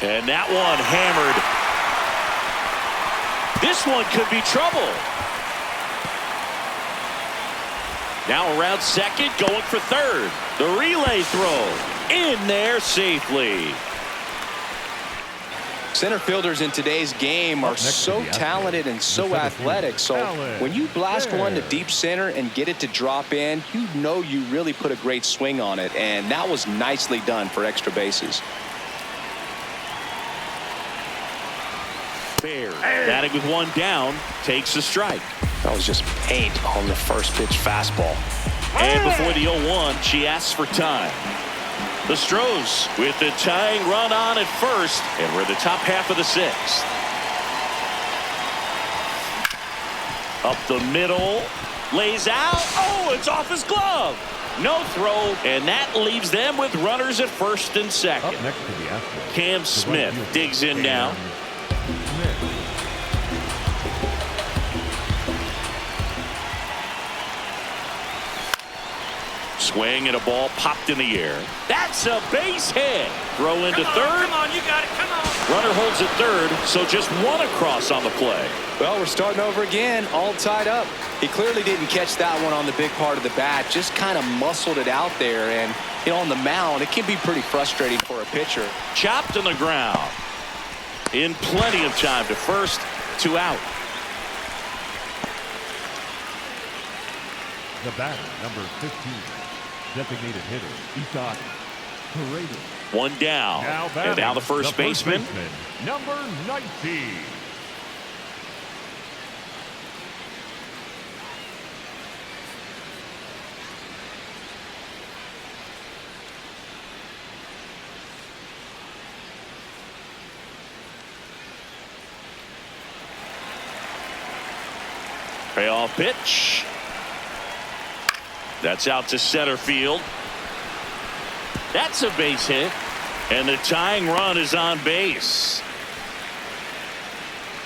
And that one hammered. This one could be trouble. Now around second, going for third. The relay throw in there safely. Center fielders in today's game are so talented and so athletic. So when you blast one to deep center and get it to drop in, you know you really put a great swing on it. And that was nicely done for extra bases. Baird, batting with one down, takes a strike. That was just paint on the first pitch fastball. And before the 0-1, she asks for time. The Stros with the tying run on at first, and we're in the top half of the sixth. Up the middle, lays out. Oh, it's off his glove. No throw, and that leaves them with runners at first and second. Up next to the Astros, Cam Smith digs in now. Swing and a ball popped in the air. That's a base hit. Throw into third. Come on, you got it. Come on. Runner holds at third, so just one across on the play. Well, we're starting over again, all tied up. He clearly didn't catch that one on the big part of the bat, just kind of muscled it out there. And, you know, on the mound, it can be pretty frustrating for a pitcher. Chopped on the ground. In plenty of time to first, 2 out. The batter, number 15, designated hitter, Isaac Paredes. One down. And now the first baseman. Number 19. Payoff pitch. That's out to center field. That's a base hit. And the tying run is on base.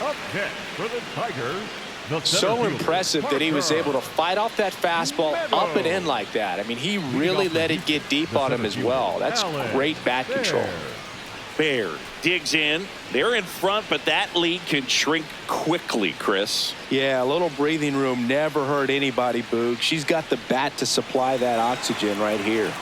Up next for the Tigers. The center So fielder, impressive that he was Parker able to fight off that fastball up and in like that. I mean, he really let it get deep on him as well. That's great bat control. Baird digs in. They're in front, but that lead can shrink quickly, Chris. Yeah, a little breathing room never hurt anybody, Boog. She's got the bat to supply that oxygen right here.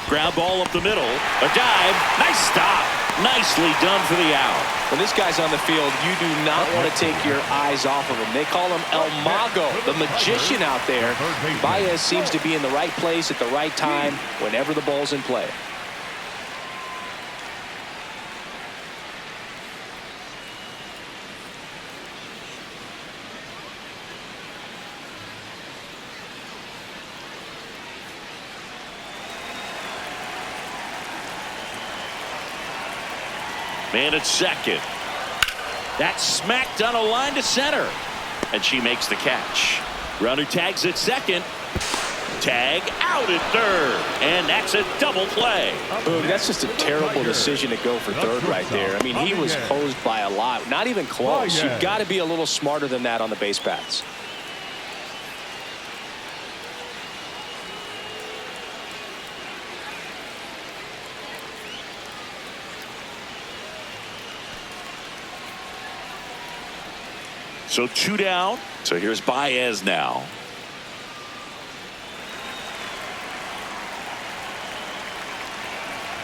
Ground ball up the middle. A dive. Nice stop. Nicely done for the out. When this guy's on the field, you do not want to take your eyes off of him. They call him El Mago, the magician out there. Baez seems to be in the right place at the right time whenever the ball's in play. Man at second. That's smacked on a line to center. And she makes the catch. Runner tags at second. Tag out at third. And that's a double play. Boog, that's just a terrible decision to go for third right there. I mean, he was hosed by a lot. Not even close. You've got to be a little smarter than that on the base paths. So 2 down. So here's Baez now.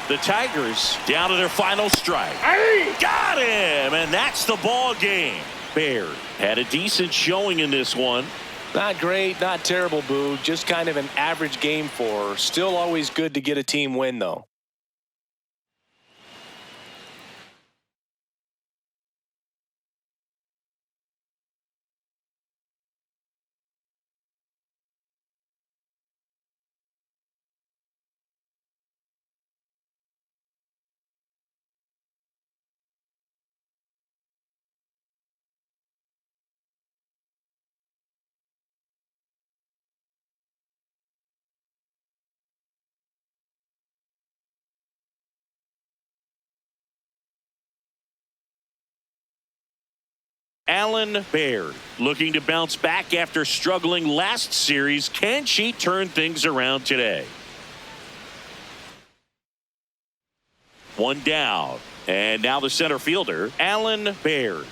The Tigers down to their final strike. Got him! And that's the ball game. Baird had a decent showing in this one. Not great, not terrible, Boog. Just kind of an average game for her. Still always good to get a team win, though. Alan Baird looking to bounce back after struggling last series. Can she turn things around today? One down. And now the center fielder, Alan Baird.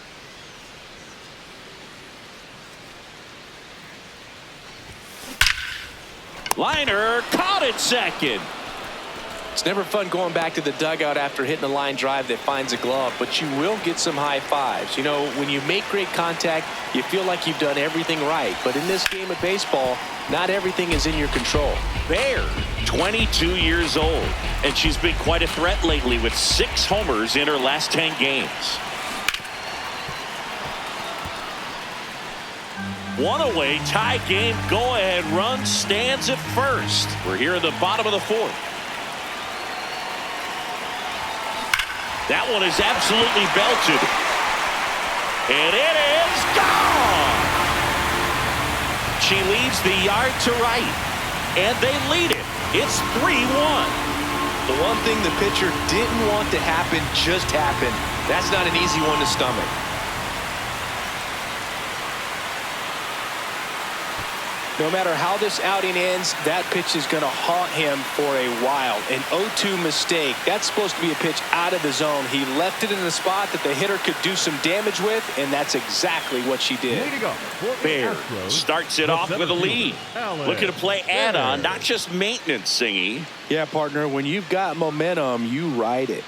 Liner caught at second. It's never fun going back to the dugout after hitting a line drive that finds a glove, but you will get some high fives. You know, when you make great contact, you feel like you've done everything right. But in this game of baseball, not everything is in your control. Baird, 22 years old, and she's been quite a threat lately with 6 homers in her last 10 games. One away, tie game, go-ahead run stands at first. We're here in the bottom of the 4th. That one is absolutely belted. And it is gone. She leaves the yard to right. And they lead it. It's 3-1. The one thing the pitcher didn't want to happen just happened. That's not an easy one to stomach. No matter how this outing ends, that pitch is going to haunt him for a while. An 0-2 mistake. That's supposed to be a pitch out of the zone. He left it in the spot that the hitter could do some damage with, and that's exactly what she did. Baird starts it off with a lead. Looking to play add-on, not just maintenance, Singy. Yeah, partner, when you've got momentum, you ride it.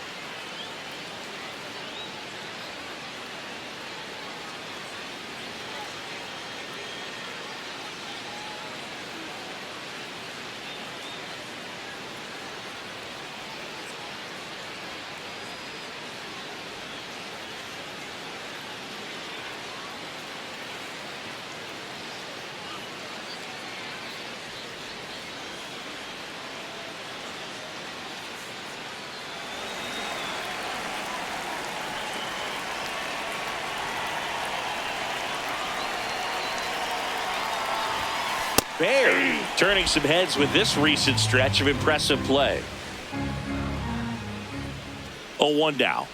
Baird turning some heads with this recent stretch of impressive play. 0-1 down.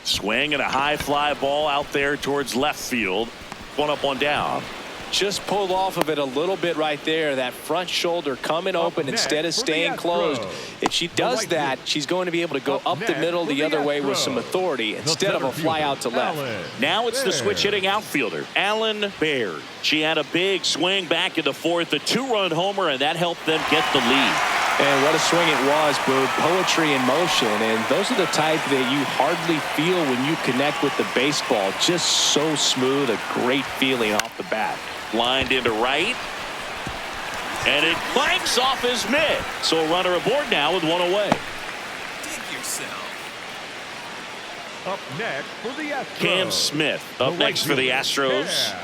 Swing and a high fly ball out there towards left field. 1 up, 1 down. Just pulled off of it a little bit right there. That front shoulder coming open instead of staying closed. If she does that, she's going to be able to go up the middle the other way with some authority instead of a fly out to left. Now it's the switch hitting outfielder, Alan Baird. She had a big swing back in the 4th, a 2-run homer, and that helped them get the lead. And what a swing it was, Boog. Poetry in motion. And those are the type that you hardly feel when you connect with the baseball. Just so smooth, a great feeling off the bat. Lined into right. And it clanks off his mitt. So a runner aboard now with 1 away. Dig yourself. Up next for the Astros. Cam Smith up next for the Astros.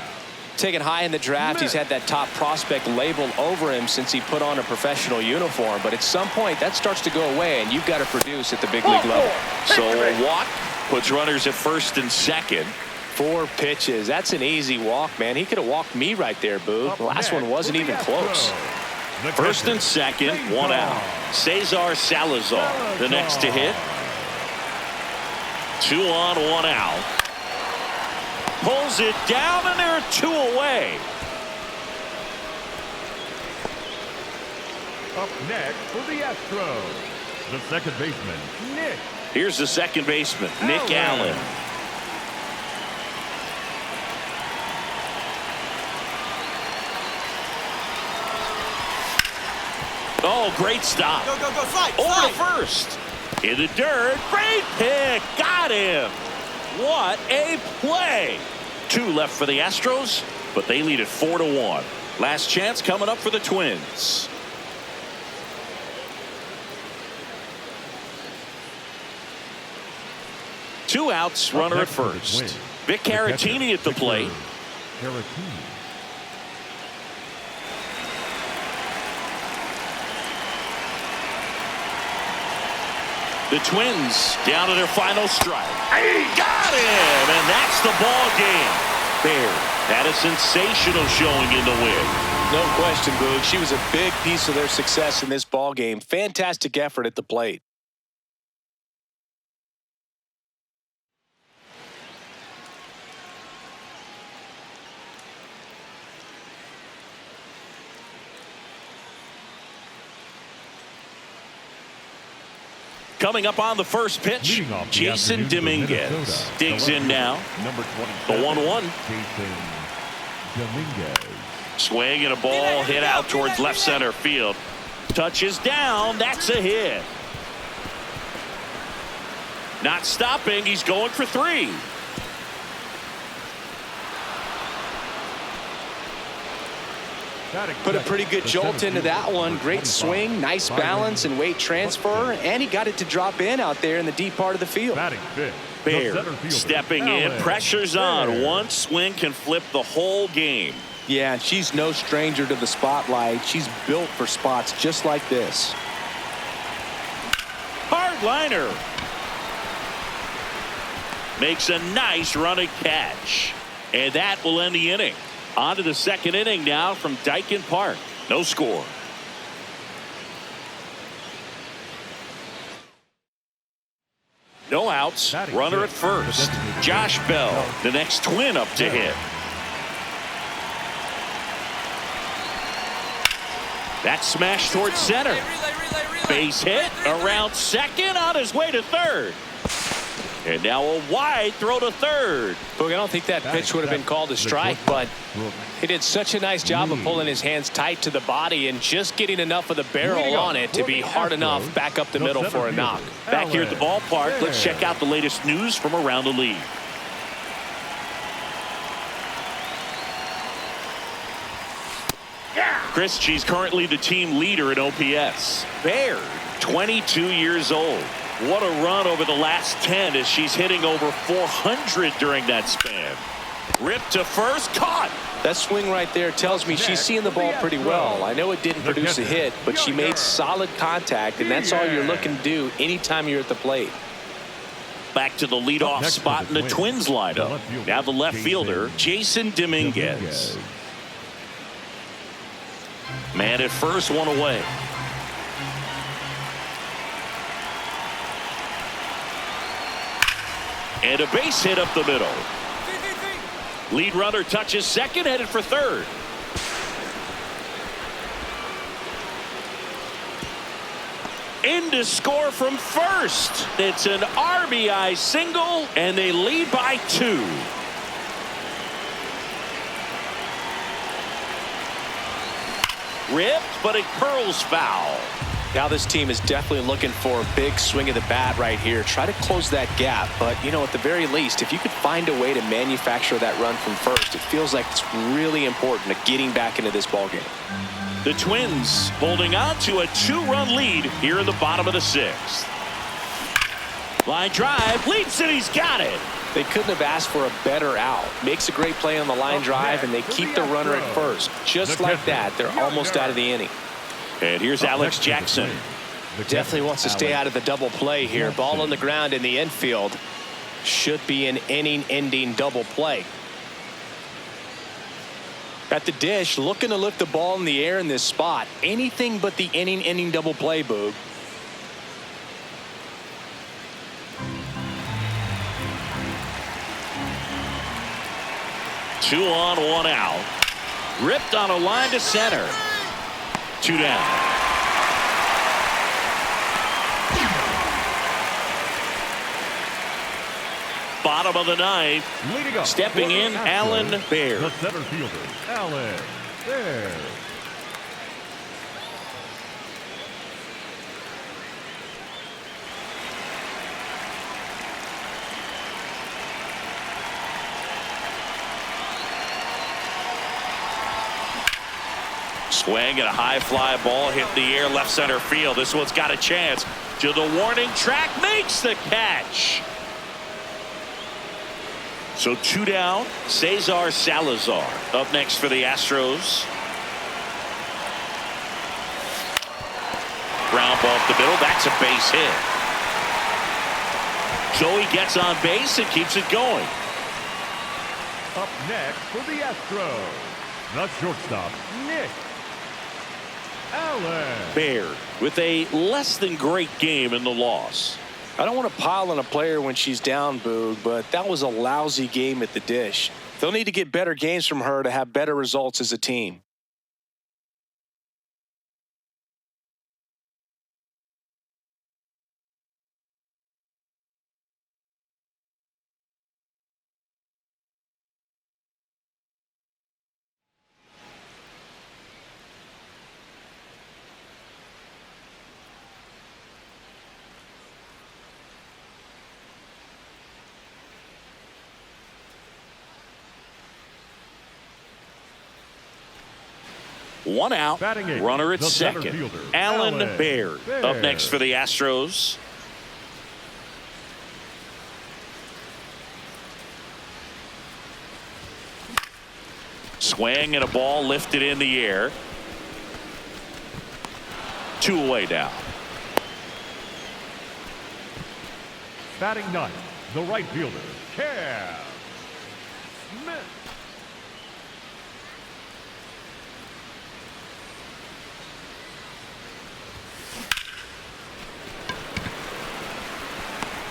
Taken high in the draft, he's had that top prospect label over him since he put on a professional uniform. But at some point, that starts to go away, and you've got to produce at the big league level. So a walk puts runners at first and second. 4 pitches. That's an easy walk, man. He could have walked me right there, Boog. The last one wasn't even close. First and second, 1 out. Cesar Salazar, the next to hit. 2 on, 1 out. Pulls it down, and there are 2 away. Up next for the Astros, the second baseman, Nick. Here's the second baseman, Nick Allen. Oh, great stop. Go, go, go, slide, Over slide. to first. In the dirt. Great pick. Got him. What a play. 2 left for the Astros, but they lead it 4-1. Last chance coming up for the Twins. Two outs, runner at first. Vic Caratini at the plate. The Twins down to their final strike. Got him, and that's the ball game. Baird had a sensational showing in the win. No question, Boog. She was a big piece of their success in this ball game. Fantastic effort at the plate. Coming up on the first pitch, Leading off the Jason afternoon for Dominguez Minnesota, digs the in now. Number The 27, 1-1. Jason Dominguez. Swing and a ball hit out towards left center field. Touches down. That's a hit. Not stopping. He's going for 3. Put a pretty good jolt into that one. Great swing, nice balance and weight transfer, and he got it to drop in out there in the deep part of the field. Batting fifth, the Bear center fielder, stepping in. Alex Pressure's on. Bear. One swing can flip the whole game. Yeah, she's no stranger to the spotlight. She's built for spots just like this. Hard liner. Makes a nice running catch. And that will end the inning. On to the second inning now from Daikin Park. No score. No outs. Batting Runner at fifth, first. the designated Josh hitter, Bell, the next twin up to hit. That smash towards center. Base hit around second, on his way to third. And now a wide throw to third. Look, I don't think that pitch would have been called a strike, but he did such a nice job of pulling his hands tight to the body and just getting enough of the barrel on it to be hard enough back up the middle for a knock. Back here at the ballpark, let's check out the latest news from around the league. Chris, she's currently the team leader in OPS. Baird, 22 years old. What a run over the last 10 as she's hitting over 400 during that span. Ripped to first, caught. That swing right there tells me she's seeing the ball pretty well. I know it didn't produce a hit, but she made solid contact, and that's all you're looking to do anytime you're at the plate. Back to the leadoff spot in the Twins lineup. Now the left fielder, Jason Dominguez. Man at first, one away. And a base hit up the middle. Lead runner touches second, headed for third. In to score from first. It's an RBI single, and they lead by 2. Ripped, but it curls foul. Now this team is definitely looking for a big swing of the bat right here. Try to close that gap, but you know, at the very least, if you could find a way to manufacture that run from first, it feels like it's really important to getting back into this ball game. The Twins holding on to a 2-run lead here in the bottom of the 6th. Line drive, leaps it, he's got it. They couldn't have asked for a better out. Makes a great play on the line drive, and they keep the runner at first. Just like that, they're almost out of the inning. And here's Alex Jackson. Definitely wants to stay out of the double play here. Ball on the ground in the infield. Should be an inning-ending double play. At the dish, looking to lift the ball in the air in this spot. Anything but the inning-ending double play, Boog. Two on, one out. Ripped on a line to center. 2 down. Bottom of the 9th. Leading up, Stepping in, Astros, Alan Baird. The center fielder, Alan Baird. Swing and a high fly ball hit the air left center field. This one's got a chance to the warning track, makes the catch. So 2 down. Cesar Salazar up next for the Astros. Ground ball up the middle. That's a base hit. So he gets on base and keeps it going. Up next for the Astros, the shortstop, Nick Allen. Baird with a less than great game in the loss. I don't want to pile on a player when she's down, Boog, but that was a lousy game at the dish. They'll need to get better games from her to have better results as a team. One out. Batting eighth, Runner at the center second. fielder, Alan Alan Baird up Baird. next for the Astros. Swing and a ball lifted in the air. 2 away now. Batting ninth, the right fielder, Cam Smith.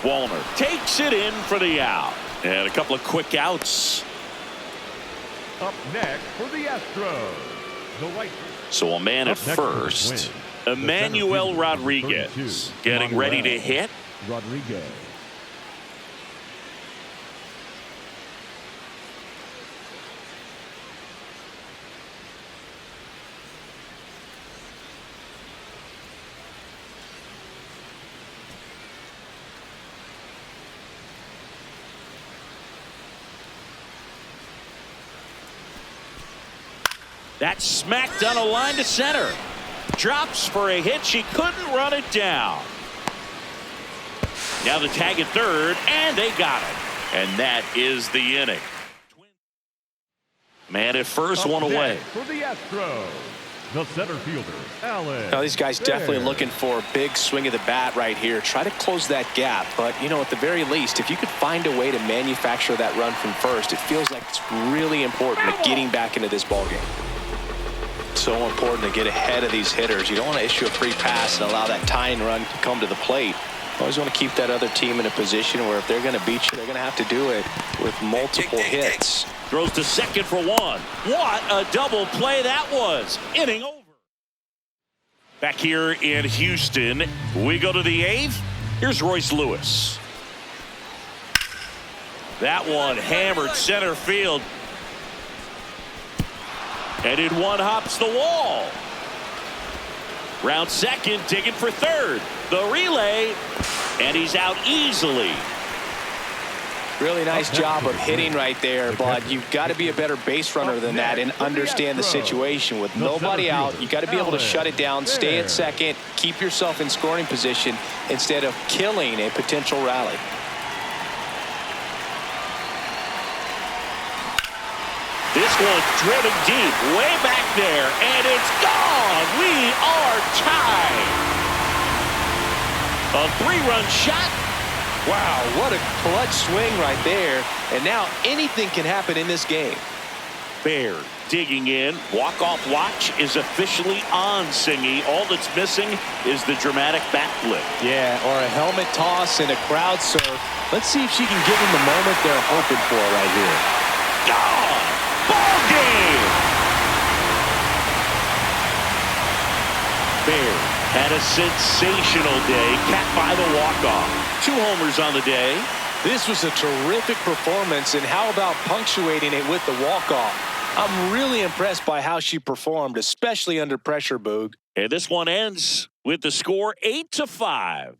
Wallner takes it in for the out. And a couple of quick outs. Up next for the Astros, the right So a man at Up next for the first. Twins, the Emmanuel center fielder, Rodriguez 32, getting ready to Manuel hit. Rodriguez. That's smacked on a line to center. Drops for a hit. She couldn't run it down. Now the tag at third, and they got it. And that is the inning. Man at first, Up one away. next for the Astros, the center fielder, Alan Now, these guys definitely Baird. looking for a big swing of the bat right here. Try to close that gap. But, you know, at the very least, if you could find a way to manufacture that run from first, it feels like it's really important to getting back into this ballgame. So important to get ahead of these hitters. You don't want to issue a free pass and allow that tying run to come to the plate. You always want to keep that other team in a position where if they're going to beat you, they're going to have to do it with multiple hits. Throws to second for one. What a double play that was. Inning over. Back here in Houston, we go to the eighth. Here's Royce Lewis. That one hammered center field. And in one hops the wall. Round second, digging for third. The relay, and he's out easily. Really nice job of hitting right there, but you've got to be a better base runner than that and understand the situation. With nobody out, you got to be able to shut it down, stay at second, keep yourself in scoring position instead of killing a potential rally. This one driven deep, way back there, and it's gone. We are tied. A 3-run shot. Wow, what a clutch swing right there. And now anything can happen in this game. Baird digging in. Walk-off watch is officially on, Singy. All that's missing is the dramatic bat flip. Yeah, or a helmet toss and a crowd surf. Let's see if she can give them the moment they're hoping for right here. Gone! Ball game! Baird had a sensational day, capped by the walk-off. 2 homers on the day. This was a terrific performance, and how about punctuating it with the walk-off? I'm really impressed by how she performed, especially under pressure, Boog. And this one ends with the score 8-5.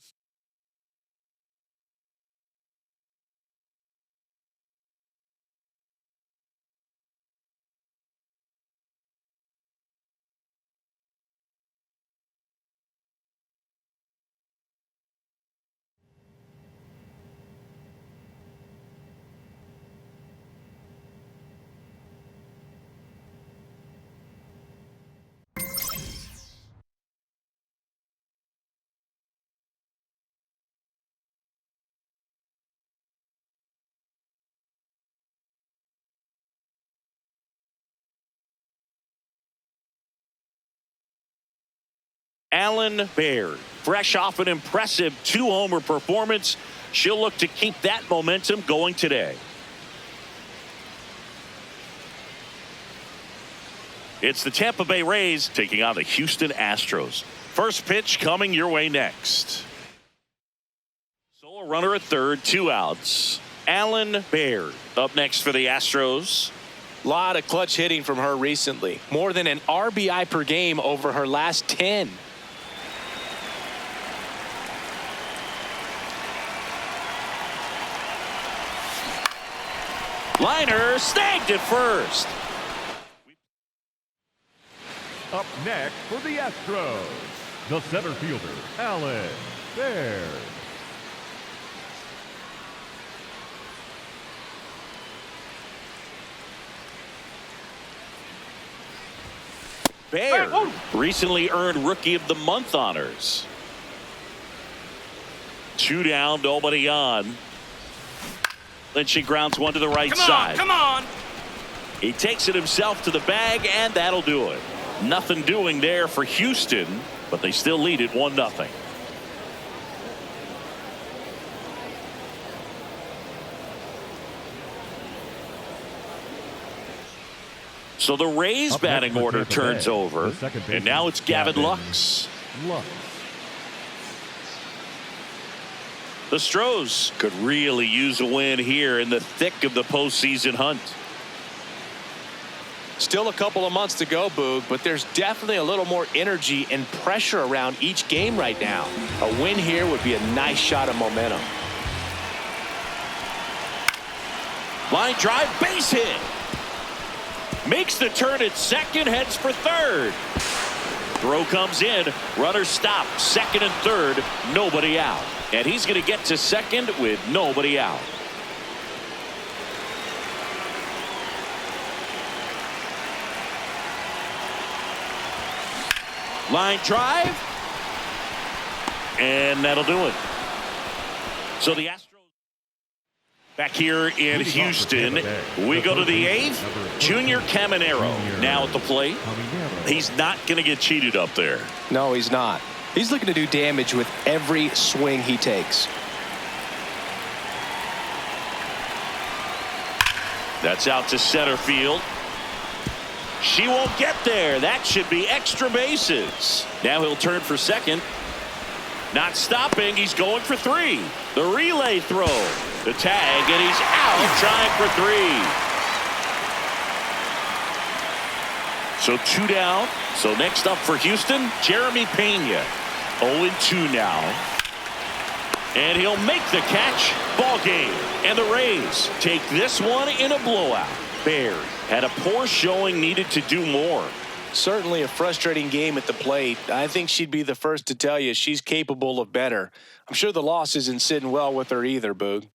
Alan Baird, fresh off an impressive 2-homer performance. She'll look to keep that momentum going today. It's the Tampa Bay Rays taking on the Houston Astros. First pitch coming your way next. Solo runner at third, 2 outs. Alan Baird up next for the Astros. A lot of clutch hitting from her recently. More than an RBI per game over her last 10. Liner snagged at first. Up next for the Astros, the center fielder, Alan Baird. Baird recently earned Rookie of the Month honors. 2 down, nobody on. Then she grounds one to the right side. Come on! He takes it himself to the bag, and that'll do it. Nothing doing there for Houston, but they still lead it 1-0. So the Rays batting order turns over, and now it's Gavin Lux. The Stros could really use a win here in the thick of the postseason hunt. Still a couple of months to go, Boog, but there's definitely a little more energy and pressure around each game right now. A win here would be a nice shot of momentum. Line drive, base hit. Makes the turn at second, heads for third. Throw comes in, runner stop, second and third, nobody out. And he's going to get to second with nobody out. Line drive, and that'll do it. So the Astros back here in Houston. We go to the 8th. Junior Caminero now at the plate. He's not going to get cheated up there. No, he's not. He's looking to do damage with every swing he takes. That's out to center field. She won't get there. That should be extra bases. Now he'll turn for second. Not stopping. He's going for 3. The relay throw. The tag, and he's out trying for 3. So 2 down. So next up for Houston, Jeremy Pena. 0-2 now. And he'll make the catch. Ball game. And the Rays take this one in a blowout. Baird had a poor showing, needed to do more. Certainly a frustrating game at the plate. I think she'd be the first to tell you she's capable of better. I'm sure the loss isn't sitting well with her either, Boog.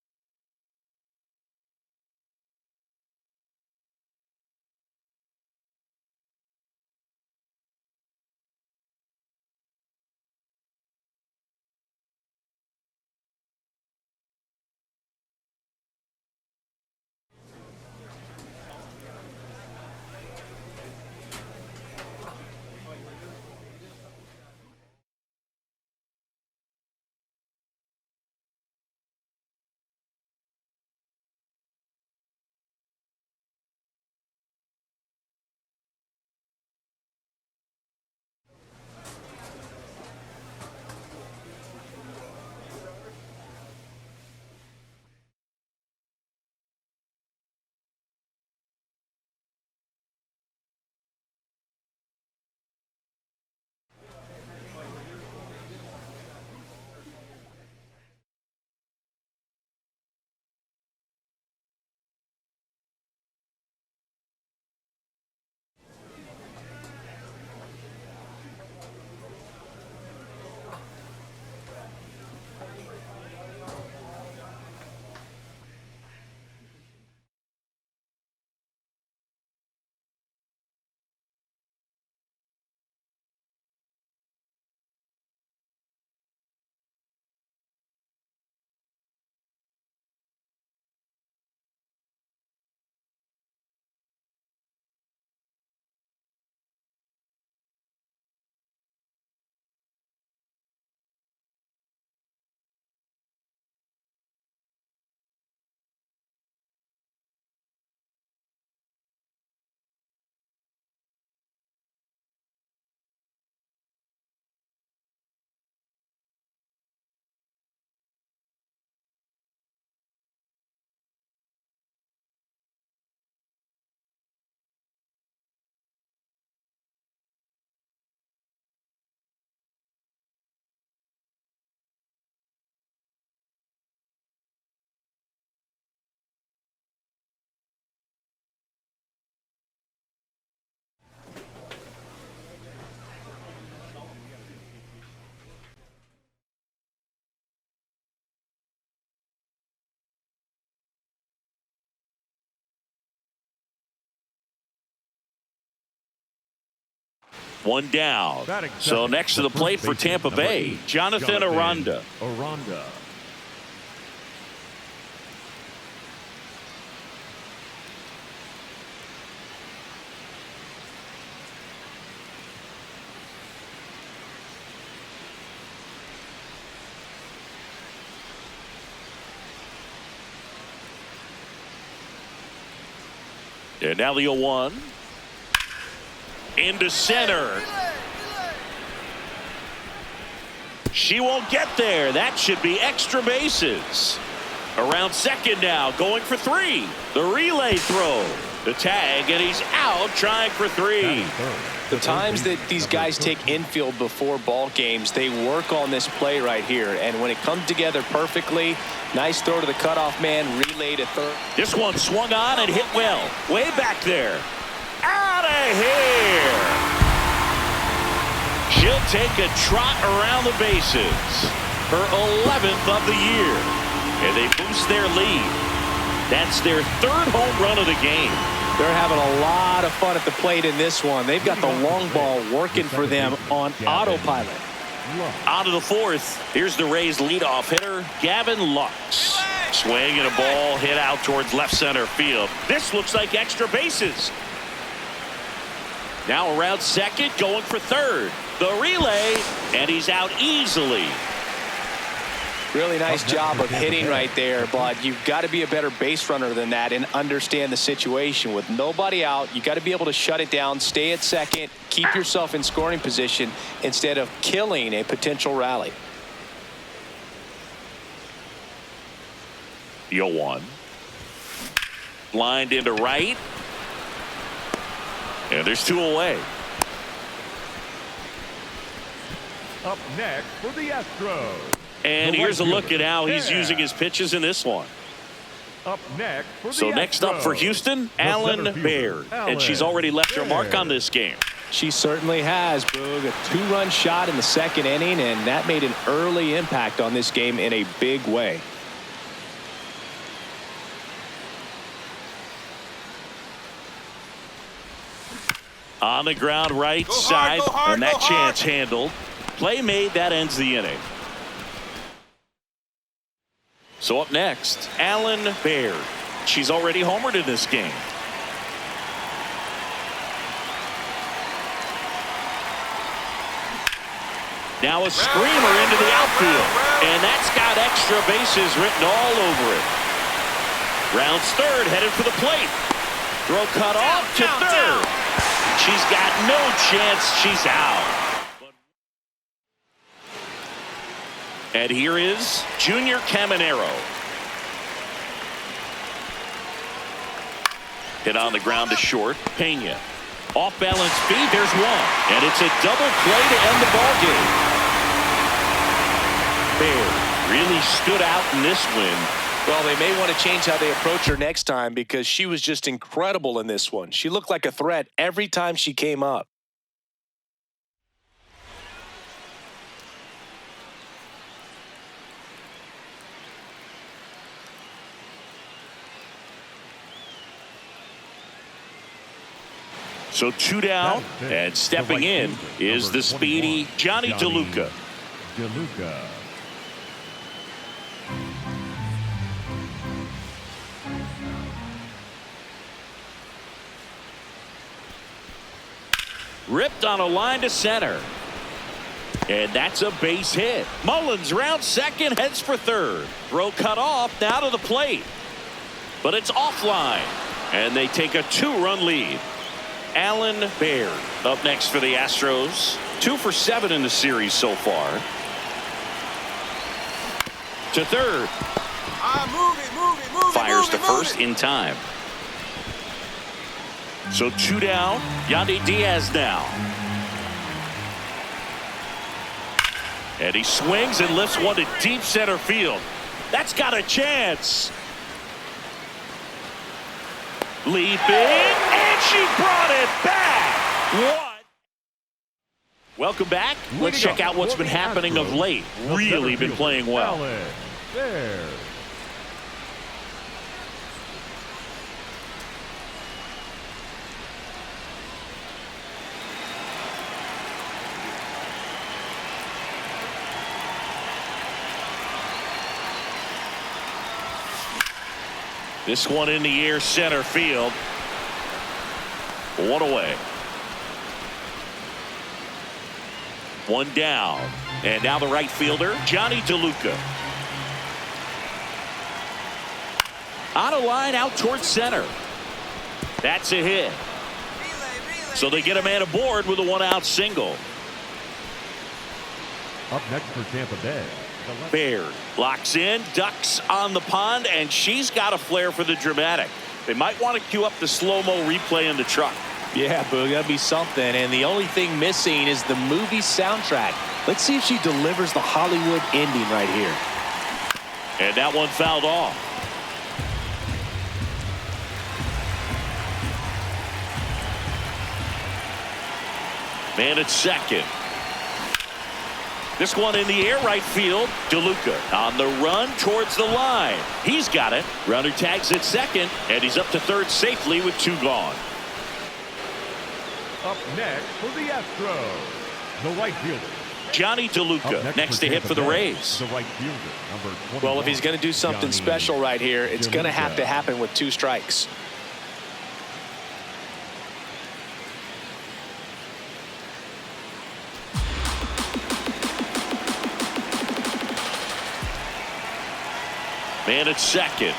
One down. Batting So second, next to the first plate for baseman, Tampa number Bay, 8, Jonathan Aranda. Aranda. And now the 0-1. Into center. She won't get there. That should be extra bases. Around second now, going for 3. The relay throw. The tag, and he's out trying for 3. The times that these guys take infield before ball games, they work on this play right here. And when it comes together perfectly, nice throw to the cutoff man, relay to third. This one swung on and hit well. Way back there. Out of here. She'll take a trot around the bases. Her 11th of the year. And they boost their lead. That's their 3rd home run of the game. They're having a lot of fun at the plate in this one. They've got the long ball working for them on autopilot. Out of the 4th, here's the Rays leadoff hitter, Gavin Lux. Swing and a ball hit out towards left center field. This looks like extra bases. Now around second, going for 3rd. The relay, and he's out easily. Really nice job of hitting right there, but you've got to be a better base runner than that and understand the situation. With nobody out, you got to be able to shut it down, stay at second, keep yourself in scoring position instead of killing a potential rally. The 0-1. Lined into right. And there's 2 away. Up next for the Astros. And here's a look at how he's using his pitches in this one. Up next for So the next up for Astros, Houston, the Alan center fielder, Baird. And she's already left her mark on this game. She certainly has, Boog. A 2-run shot in the 2nd inning, and that made an early impact on this game in a big way. On the ground right side, and that chance handled. Play made, that ends the inning. So up next, Alan Baird. She's already homered in this game. Now a screamer into the outfield, and that's got extra bases written all over it. Rounds 3rd, headed for the plate. Throw cut off to 3rd. She's got no chance. She's out. And here is Junior Caminero. Hit on the ground to short. Pena. Off balance speed. There's one. And it's a double play to end the ball game. Baird really stood out in this win. Well, they may want to change how they approach her next time because she was just incredible in this one. She looked like a threat every time she came up. So 2 down, and stepping in is the speedy Johnny DeLuca. DeLuca. Ripped on a line to center. And that's a base hit. Mullins round second, heads for 3rd. Throw cut off, now to the plate. But it's offline. And they take a 2-run lead. Alan Baird up next for the Astros. 2 for 7 in the series so far. To 3rd. Fires to first in time. So 2 down. Yandy Diaz now. And he swings and lifts one to deep center field. That's got a chance. Leaping, and she brought it back. What? Welcome back. Let's check out what's been happening of late. Really been playing well. There. This one in the air, center field. One away. One down. And now the right fielder, Johnny DeLuca. On a line out towards center. That's a hit. So they get a man aboard with a one-out single. Up next for Tampa Bay. Baird locks in, ducks on the pond, and she's got a flair for the dramatic. They might want to cue up the slow-mo replay in the truck. Yeah, Boog, that'd be something. And the only thing missing is the movie soundtrack. Let's see if she delivers the Hollywood ending right here. And that one fouled off. Man at second. This one in the air, right field. DeLuca on the run towards the line. He's got it. Runner tags at second, and he's up to third safely with two gone. Up next for the Astros, the right fielder. Johnny DeLuca next to hit for the Rays. The right fielder, number 21. Well, if he's going to do something special right here, it's going to have to happen with 2 strikes. Man at second.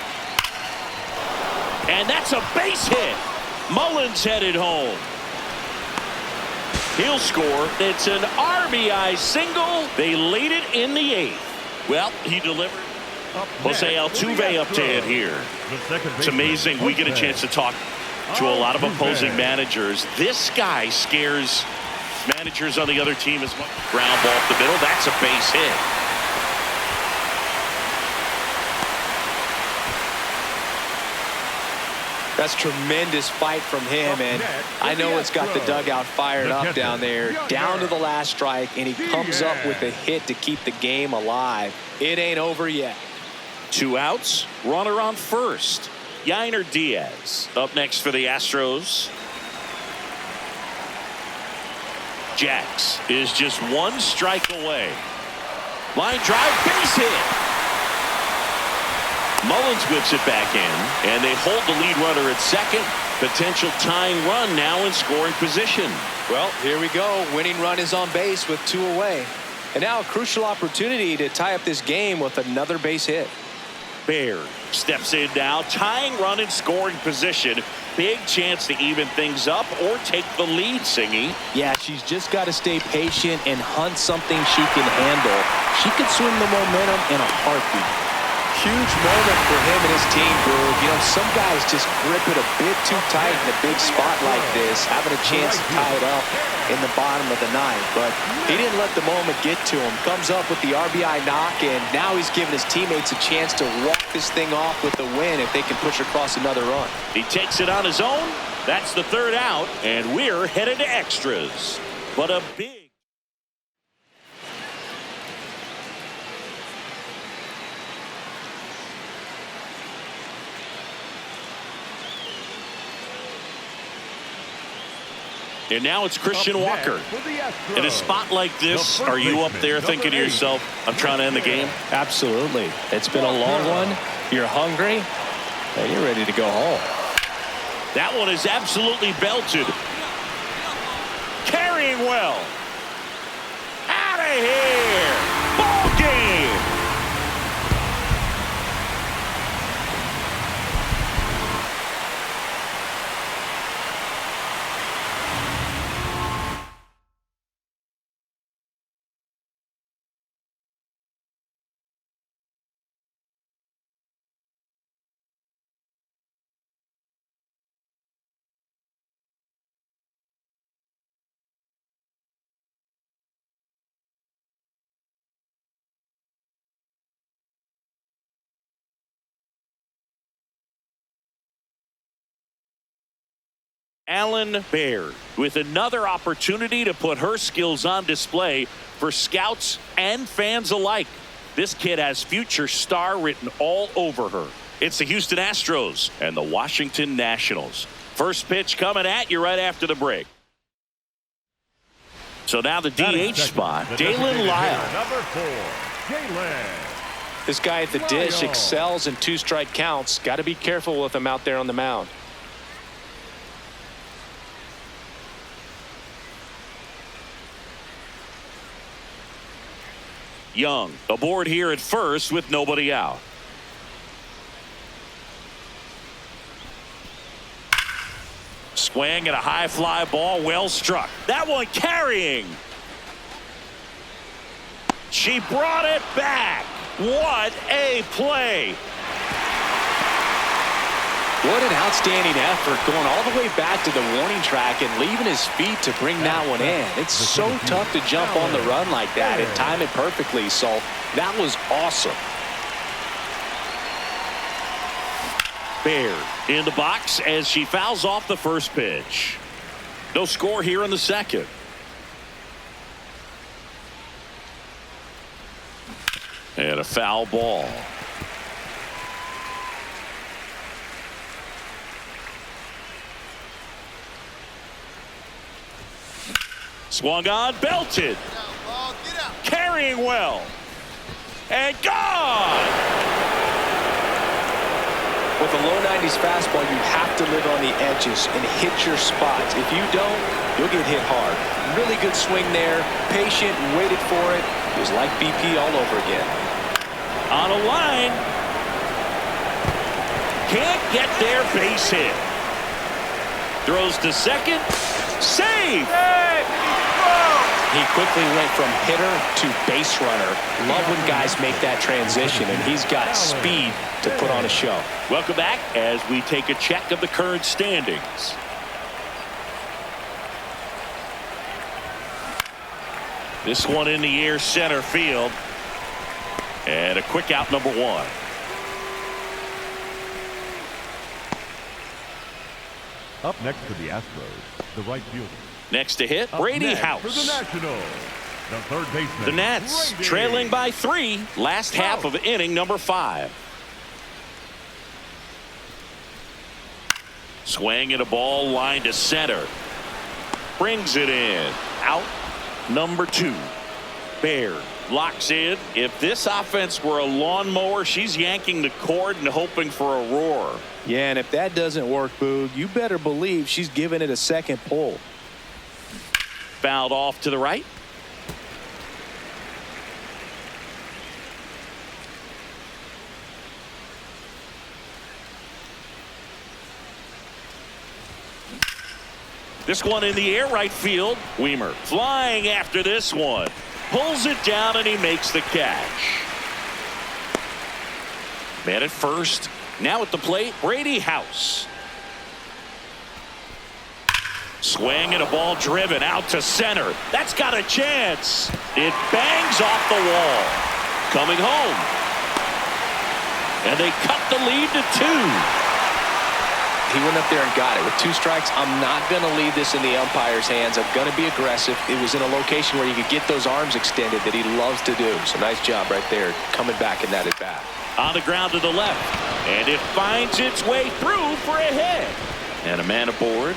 And that's a base hit. Mullins headed home. He'll score. It's an RBI single. They lead it in the 8th. Well, he delivered. Jose Altuve up to hit here. It's amazing. We get a chance to talk to a lot of opposing managers. This guy scares managers on the other team as much. Ground ball up the middle. That's a base hit. That's tremendous fight from him, and I know it's got the dugout fired up down there, down to the last strike, and he comes up with a hit to keep the game alive. It ain't over yet. 2 outs, runner on first. Yainer Diaz up next for the Astros. Jax is just 1 strike away. Line drive, base hit. Mullins whips it back in, and they hold the lead runner at second. Potential tying run now in scoring position. Well, here we go. Winning run is on base with 2 away. And now a crucial opportunity to tie up this game with another base hit. Baird steps in now, tying run in scoring position. Big chance to even things up or take the lead, Singy. Yeah, she's just got to stay patient and hunt something she can handle. She could swing the momentum in a heartbeat. Huge moment for him and his team, Boog. You know, some guys just grip it a bit too tight in a big spot like this, having a chance to tie it up in the bottom of the 9th. But he didn't let the moment get to him. Comes up with the RBI knock, and now he's giving his teammates a chance to walk this thing off with the win if they can push across another run. He takes it on his own. That's the 3rd out, and we're headed to extras. But a big... And now it's Christian Walker. In a spot like this, are you up there thinking to yourself, I'm trying to end the game? Absolutely. It's been a long one. You're hungry, and you're ready to go home. That one is absolutely belted. Carrying well. Out of here. Ball game. Alan Baird with another opportunity to put her skills on display for scouts and fans alike. This kid has future star written all over her. It's the Houston Astros and the Washington Nationals. First pitch coming at you right after the break. So now the DH spot, Dalen Lyle. Number 4, Dalen This guy at the dish excels in 2-strike counts. Got to be careful with him out there on the mound. Young aboard here at first with nobody out. Swing and a high fly ball, well struck. That one carrying. She brought it back. What a play. What an outstanding effort, going all the way back to the warning track and leaving his feet to bring that one in. It's so tough to jump on the run like that and time it perfectly, so that was awesome. Baird in the box as she fouls off the first pitch. No score here in the second. And a foul ball. Swung on, belted. Carrying well. And gone. With a low 90s fastball, you have to live on the edges and hit your spots. If you don't, you'll get hit hard. Really good swing there. Patient, waited for it. It was like BP all over again. On a line. Can't get there, base hit. Throws to second. Save. He quickly went from hitter to base runner. Love when guys make that transition, and he's got speed to put on a show. Welcome back as we take a check of the current standings. This one in the air, center field. And a quick out, number one. Up next for the Astros, the right fielder. Next to hit, Brady House. For the Nationals, the third baseman. The Nats Brady. trailing by 3, last half of inning number 5. Swing and a ball line to center. Brings it in. Out number 2. Baird locks in. If this offense were a lawnmower, she's yanking the cord and hoping for a roar. Yeah, and if that doesn't work, Boog, you better believe she's giving it a second pull. Fouled off to the right. This one in the air, right field. Weimer flying after this one. Pulls it down and he makes the catch. Man at first. Now at the plate, Brady House. Swing and a ball driven out to center. That's got a chance. It bangs off the wall. Coming home. And they cut the lead to 2. He went up there and got it. With 2 strikes, I'm not going to leave this in the umpire's hands. I'm going to be aggressive. It was in a location where you could get those arms extended that he loves to do. So nice job right there, coming back in that at bat. On the ground to the left. And it finds its way through for a hit. And a man aboard.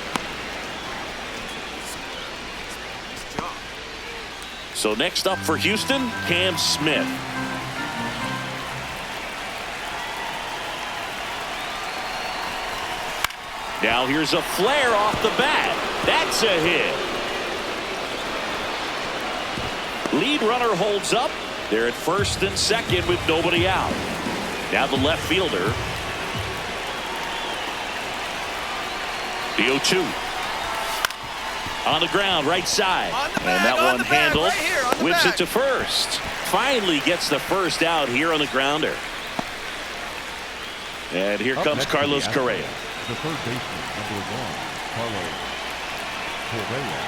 So next up for Houston, Cam Smith. Now here's a flare off the bat. That's a hit. Lead runner holds up. They're at first and second with nobody out. Now the left fielder. The 0-2. On the ground, right side. And that one handled. Whips it to first. Finally gets the first out here on the grounder. And here comes Carlos Correa. The third baseman, number 1, Carlos Correa.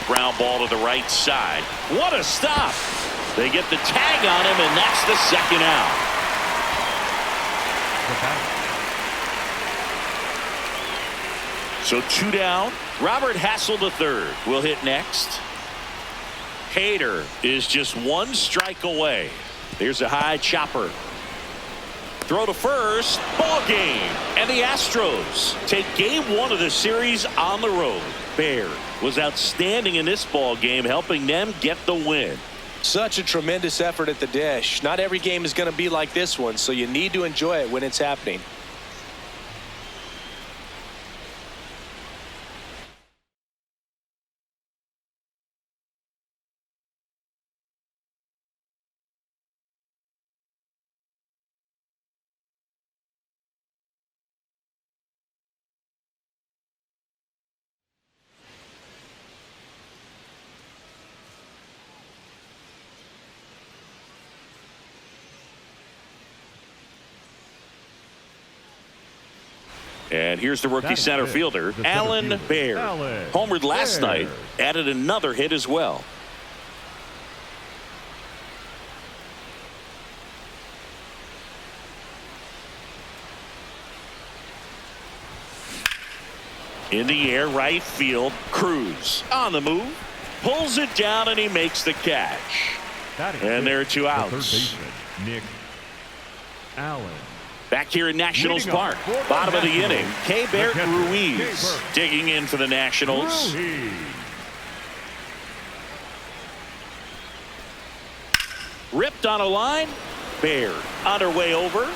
Ground ball to the right side. What a stop. They get the tag on him, and that's the second out. So 2 down. Robert Hassel III will hit next. Hader is just 1 strike away. There's a high chopper. Throw to first. Ball game. And the Astros take game 1 of the series on the road. Baird was outstanding in this ball game, helping them get the win. Such a tremendous effort at the dish. Not every game is going to be like this one, so you need to enjoy it when it's happening. And here's the rookie center fielder, Alan Baird. Homered last night, added another hit as well. In the air, right field, Cruz on the move, pulls it down, and he makes the catch. And there are 2 outs. Nick Allen. Back here in Nationals Park, bottom of the inning, Keibert Ruiz digging in for the Nationals. Ripped on a line, Baird on her way over,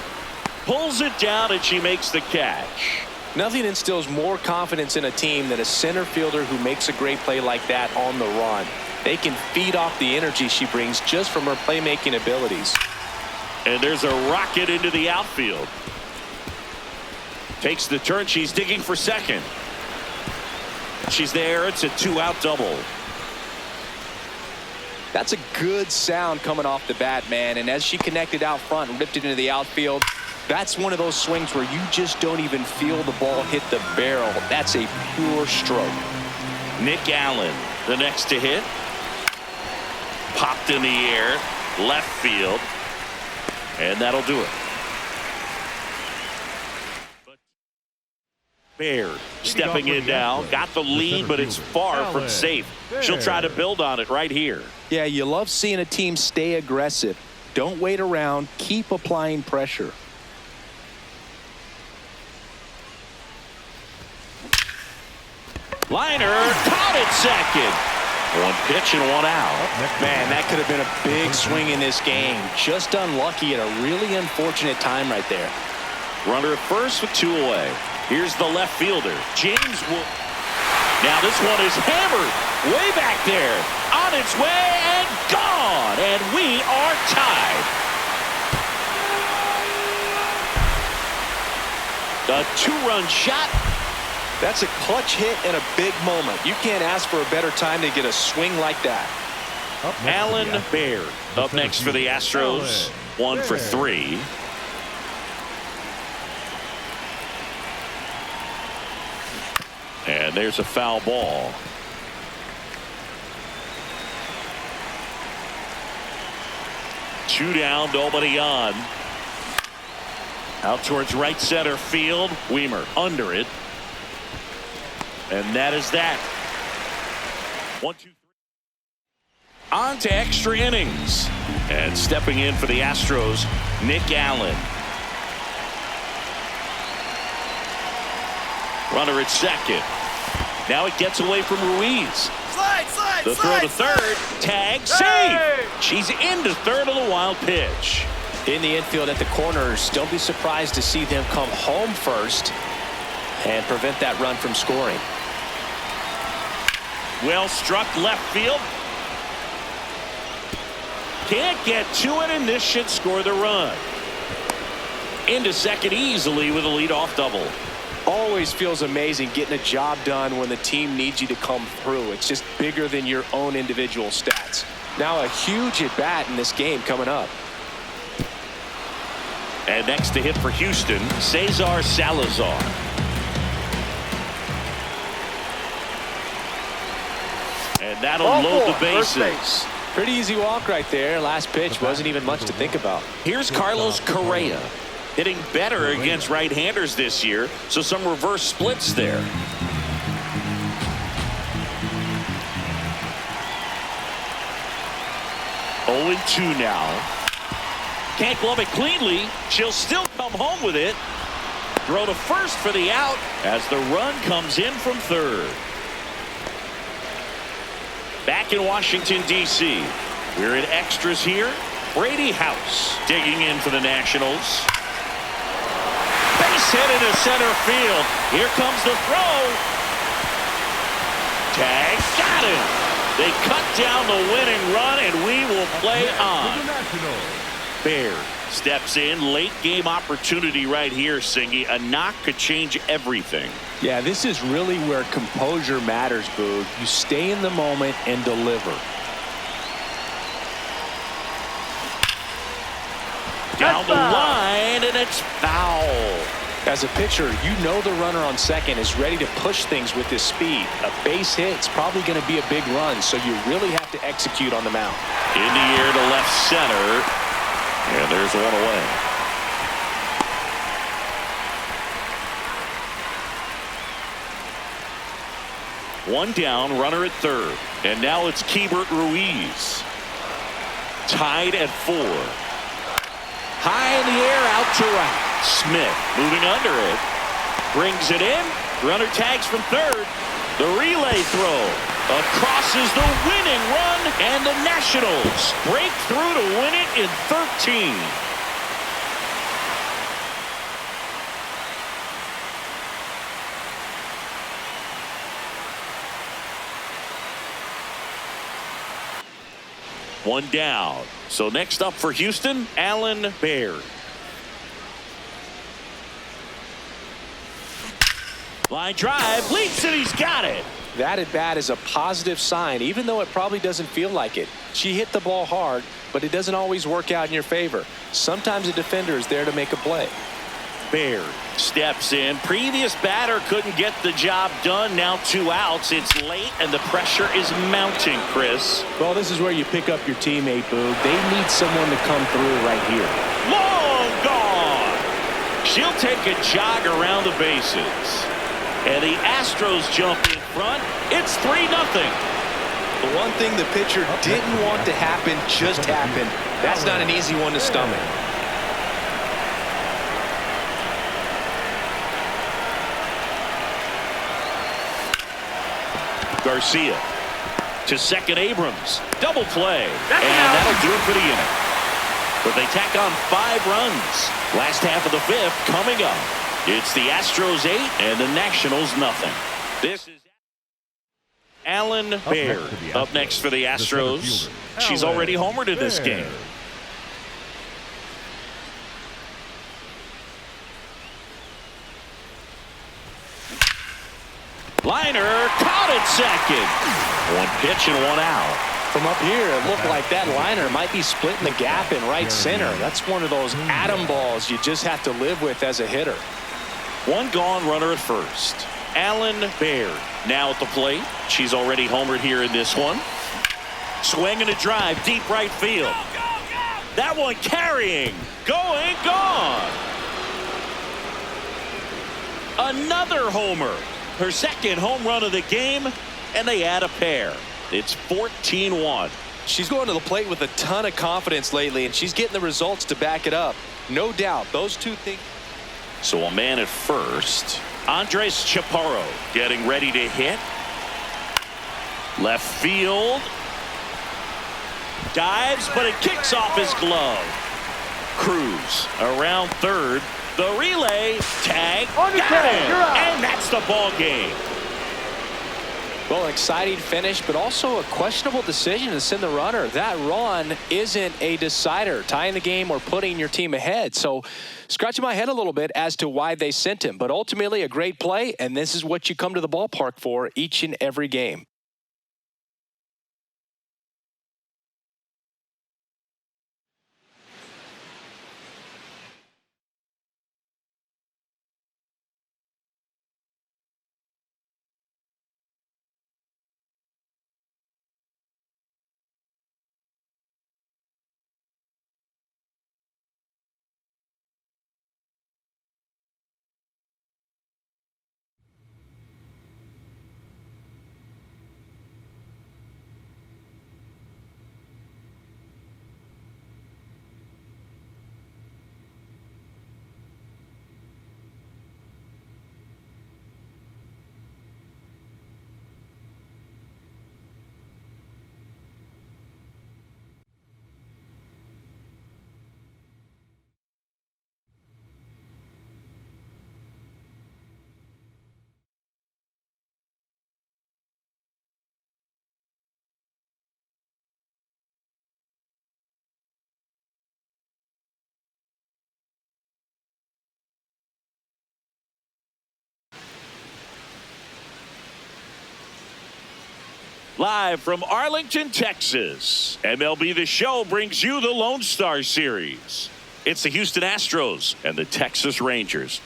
pulls it down, and she makes the catch. Nothing instills more confidence in a team than a center fielder who makes a great play like that on the run. They can feed off the energy she brings just from her playmaking abilities. And there's a rocket into the outfield. Takes the turn. She's digging for second. She's there. It's a 2-out double. That's a good sound coming off the bat, man. And as she connected out front and ripped it into the outfield, that's one of those swings where you just don't even feel the ball hit the barrel. That's a pure stroke. Nick Allen, the next to hit. Popped in the air, left field. And that'll do it. Baird stepping in now. Got the lead, but it's far from safe. She'll try to build on it right here. Yeah, you love seeing a team stay aggressive. Don't wait around. Keep applying pressure. Liner caught at second. 1 pitch and 1 out. Man, that could have been a big swing in this game. Just unlucky at a really unfortunate time right there. Runner at first with 2 away. Here's the left fielder, James Wood. Now this one is hammered way back there. On its way and gone. And we are tied. A 2-run shot. That's a clutch hit in a big moment. You can't ask for a better time to get a swing like that. Alan Baird up next for the Astros. 1 for 3. And there's a foul ball. Two down, nobody on. Out towards right center field. Weimer under it. And that is that. 1, 2, 3. On to extra innings. And stepping in for the Astros, Nick Allen. Runner at second. Now it gets away from Ruiz. The throw to third. Tag. Save. She's into third on the wild pitch. In the infield at the corners, don't be surprised to see them come home first and prevent that run from scoring. Well struck left field. Can't get to it, and this should score the run. Into second easily with a leadoff double. Always feels amazing getting a job done when the team needs you to come through. It's just bigger than your own individual stats. Now a huge at bat in this game coming up. And next to hit for Houston, Cesar Salazar. And that'll load the bases. Pretty easy walk right there. Last pitch wasn't even much to think about. Here's Carlos Correa. Hitting better against right-handers this year, so some reverse splits there. Oh, 0-2 now. Can't glove it cleanly. She'll still come home with it. Throw to first for the out as the run comes in from third. Back in Washington, D.C. We're in extras here. Brady House digging in for the Nationals. Base hit into center field. Here comes the throw. Tag, got him. They cut down the winning run, and we will play on. Baird steps in. Late game opportunity right here, Singy. A knock could change everything. Yeah, this is really where composure matters, Boog. You stay in the moment and deliver. Down the line, and it's foul. As a pitcher, you know the runner on second is ready to push things with his speed. A base hit, it's probably going to be a big run, so you really have to execute on the mound. In the air to left center, and there's one away. One down, runner at third, and now it's Keibert Ruiz. Tied at 4. High in the air, out to right. Smith moving under it. Brings it in. Runner tags from third. The relay throw. Across is the winning run. And the Nationals break through to win it in 13. One down. So next up for Houston, Alan Baird. Line drive, leaps and he's got it. That at bat is a positive sign, even though it probably doesn't feel like it. She hit the ball hard, but it doesn't always work out in your favor. Sometimes a defender is there to make a play. Baird steps in. Previous batter couldn't get the job done. Now 2 outs. It's late and the pressure is mounting, Chris. Well, this is where you pick up your teammate, Boog. They need someone to come through right here. Long gone. She'll take a jog around the bases. And the Astros jump in front. It's 3-0. The one thing the pitcher didn't want to happen just happened. That's not an easy one to stomach. Garcia to second. Abrams. Double play. And that'll do it for the inning. But they tack on 5 runs. Last half of the 5th coming up. It's the Astros 8 and the Nationals nothing. This is Alan Baird up next for the Astros. She's already homered in this game. Liner caught at second. 1 pitch and 1 out. From up here, it looked like that liner might be splitting the gap in right center. That's one of those atom balls you just have to live with as a hitter. 1 gone, runner at first. Alan Baird now at the plate. She's already homered here in this one. Swing and a drive, deep right field. That one carrying, going, gone. Another homer. Her second home run of the game, and they add a pair. It's 14-1. She's going to the plate with a ton of confidence lately, and she's getting the results to back it up. No doubt, those two things. So a man at first. Andres Chaparro getting ready to hit. Left field. Dives, but it kicks off his glove. Cruz around third. The relay tag. Got it. And that's the ball game. Well, an exciting finish, but also a questionable decision to send the runner. That run isn't a decider, tying the game or putting your team ahead. So scratching my head a little bit as to why they sent him. But ultimately a great play, and this is what you come to the ballpark for each and every game. Live from Arlington, Texas, MLB The Show brings you the Lone Star Series. It's the Houston Astros and the Texas Rangers.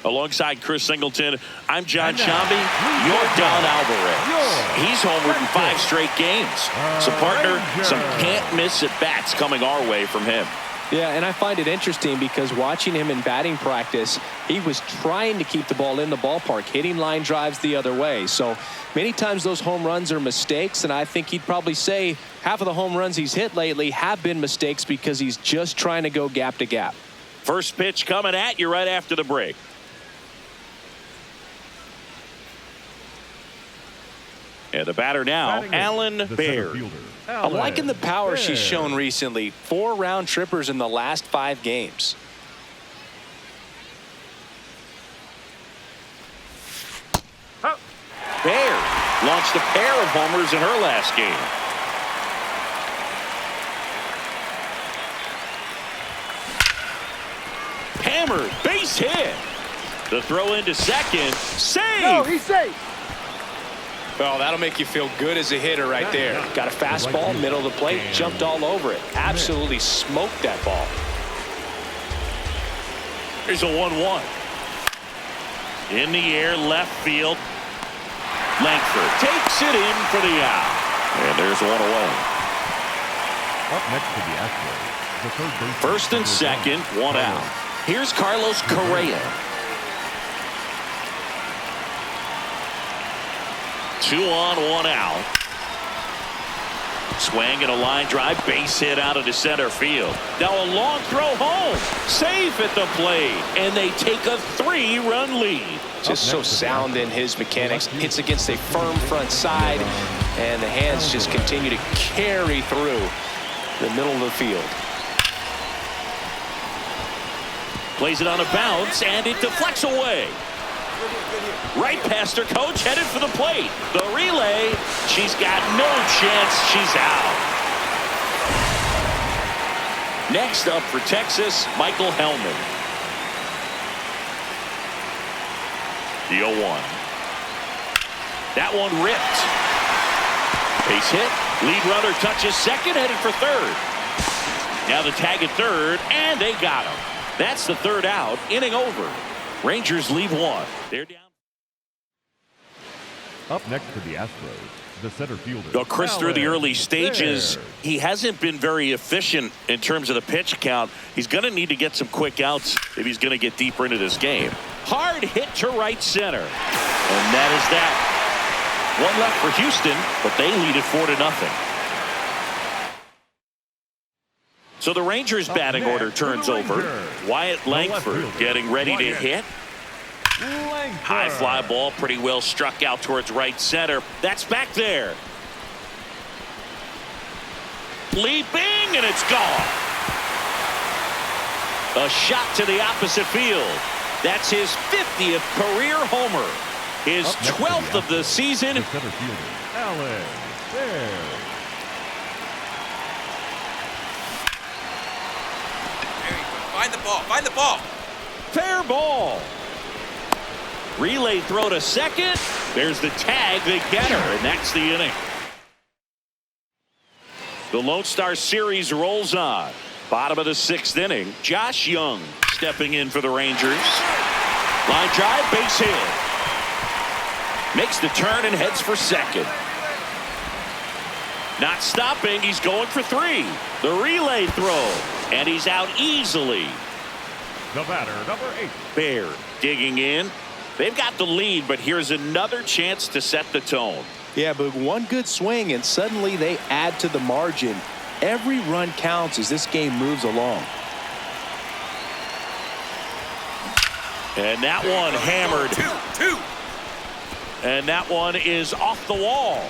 Alongside Chris Singleton, I'm John Shambi. You're Don Alvarez. He's homered in 5 straight games. So, partner, some can't-miss at-bats coming our way from him. Yeah, and I find it interesting because watching him in batting practice, he was trying to keep the ball in the ballpark, hitting line drives the other way. So many times those home runs are mistakes, and I think he'd probably say half of the home runs he's hit lately have been mistakes because he's just trying to go gap to gap. First pitch coming at you right after the break. And the batter now, Alan Baird. I'm liking the power she's shown recently. 4 round trippers in the last 5 games. Baird launched a pair of homers in her last game. Hammered, base hit. The throw into second. Save! No, he's safe. Well, that'll make you feel good as a hitter right there. Got a fastball, middle of the plate, jumped all over it. Absolutely smoked that ball. Here's a 1-1. In the air, left field. Langford takes it in for the out. And there's one away. Up next to the Astros, the third baseman. First and second, 1 out. Here's Carlos Correa. 2 on, 1 out. Swing and a line drive, base hit out into center field. Now a long throw home. Safe at the plate. And they take a 3-run lead. Just so sound in his mechanics. Hits against a firm front side. And the hands just continue to carry through the middle of the field. Plays it on a bounce, and it deflects away. Right past her coach, headed for the plate. The relay, she's got no chance. She's out. Next up for Texas, Michael Hellman. The 0-1. That one ripped. Base hit. Lead runner touches second, headed for third. Now the tag at third, and they got him. That's the 3rd out. Inning over. Rangers leave 1. They're down. Up next to the Astros, the center fielder. Well, Chris, through the early stages, he hasn't been very efficient in terms of the pitch count. He's going to need to get some quick outs if he's going to get deeper into this game. Hard hit to right center. And that is that. 1 left for Houston, but they lead it 4-0. So the Rangers batting order turns over. Wyatt Langford getting ready to hit. High fly ball, pretty well struck out towards right center. That's back there. Leaping, and it's gone. A shot to the opposite field. That's his 50th career homer. His 12th of the season. The center fielder, Alan Baird. Find the ball. Find the ball. Fair ball. Relay throw to second. There's the tag. They get her, and that's the inning. The Lone Star Series rolls on. Bottom of the 6th inning. Josh Young stepping in for the Rangers. Line drive, base hit. Makes the turn and heads for second. Not stopping. He's going for 3. The relay throw. And he's out easily. The batter, number 8. Baird digging in. They've got the lead, but here's another chance to set the tone. Yeah, but one good swing, and suddenly they add to the margin. Every run counts as this game moves along. And that one hammered. 2-2. And that one is off the wall.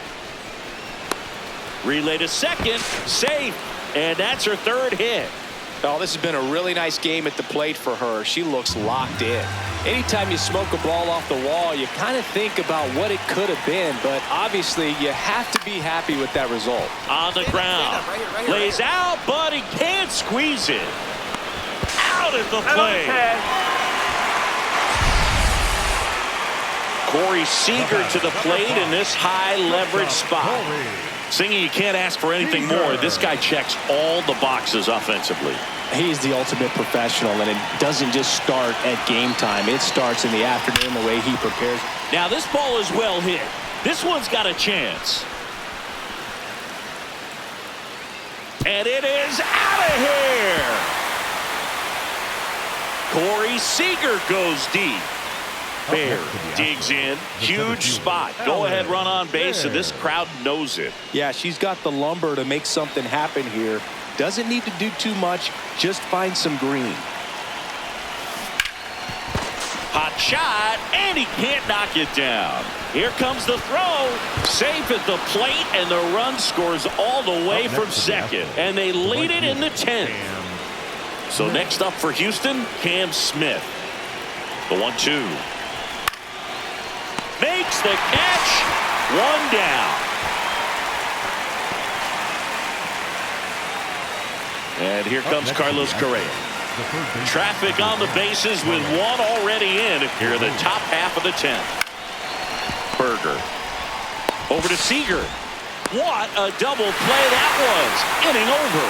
Relay to second. Safe. And that's her 3rd hit. Oh, this has been a really nice game at the plate for her. She looks locked in. Anytime you smoke a ball off the wall, you kind of think about what it could have been, but obviously you have to be happy with that result. On the ground. Right here. Lays out, but he can't squeeze it. Out at the plate. Corey Seager to the plate in this high leverage spot. Singy, you can't ask for anything more. This guy checks all the boxes offensively. He's the ultimate professional, and it doesn't just start at game time. It starts in the afternoon, the way he prepares. Now this ball is well hit. This one's got a chance. And it is out of here. Corey Seager goes deep. Bear digs in. Huge spot. Go-ahead run on base, and this crowd knows it. Yeah, she's got the lumber to make something happen here. Doesn't need to do too much. Just find some green. Hot shot, and he can't knock it down. Here comes the throw. Safe at the plate, and the run scores all the way from second. And they lead it in the 10th. So next up for Houston, Cam Smith. The 1-2. Makes the catch. One down. And here comes Carlos Correa. Traffic on the bases with one already in here in the top half of the 10th. Berger. Over to Seager. What a double play that was. Inning over.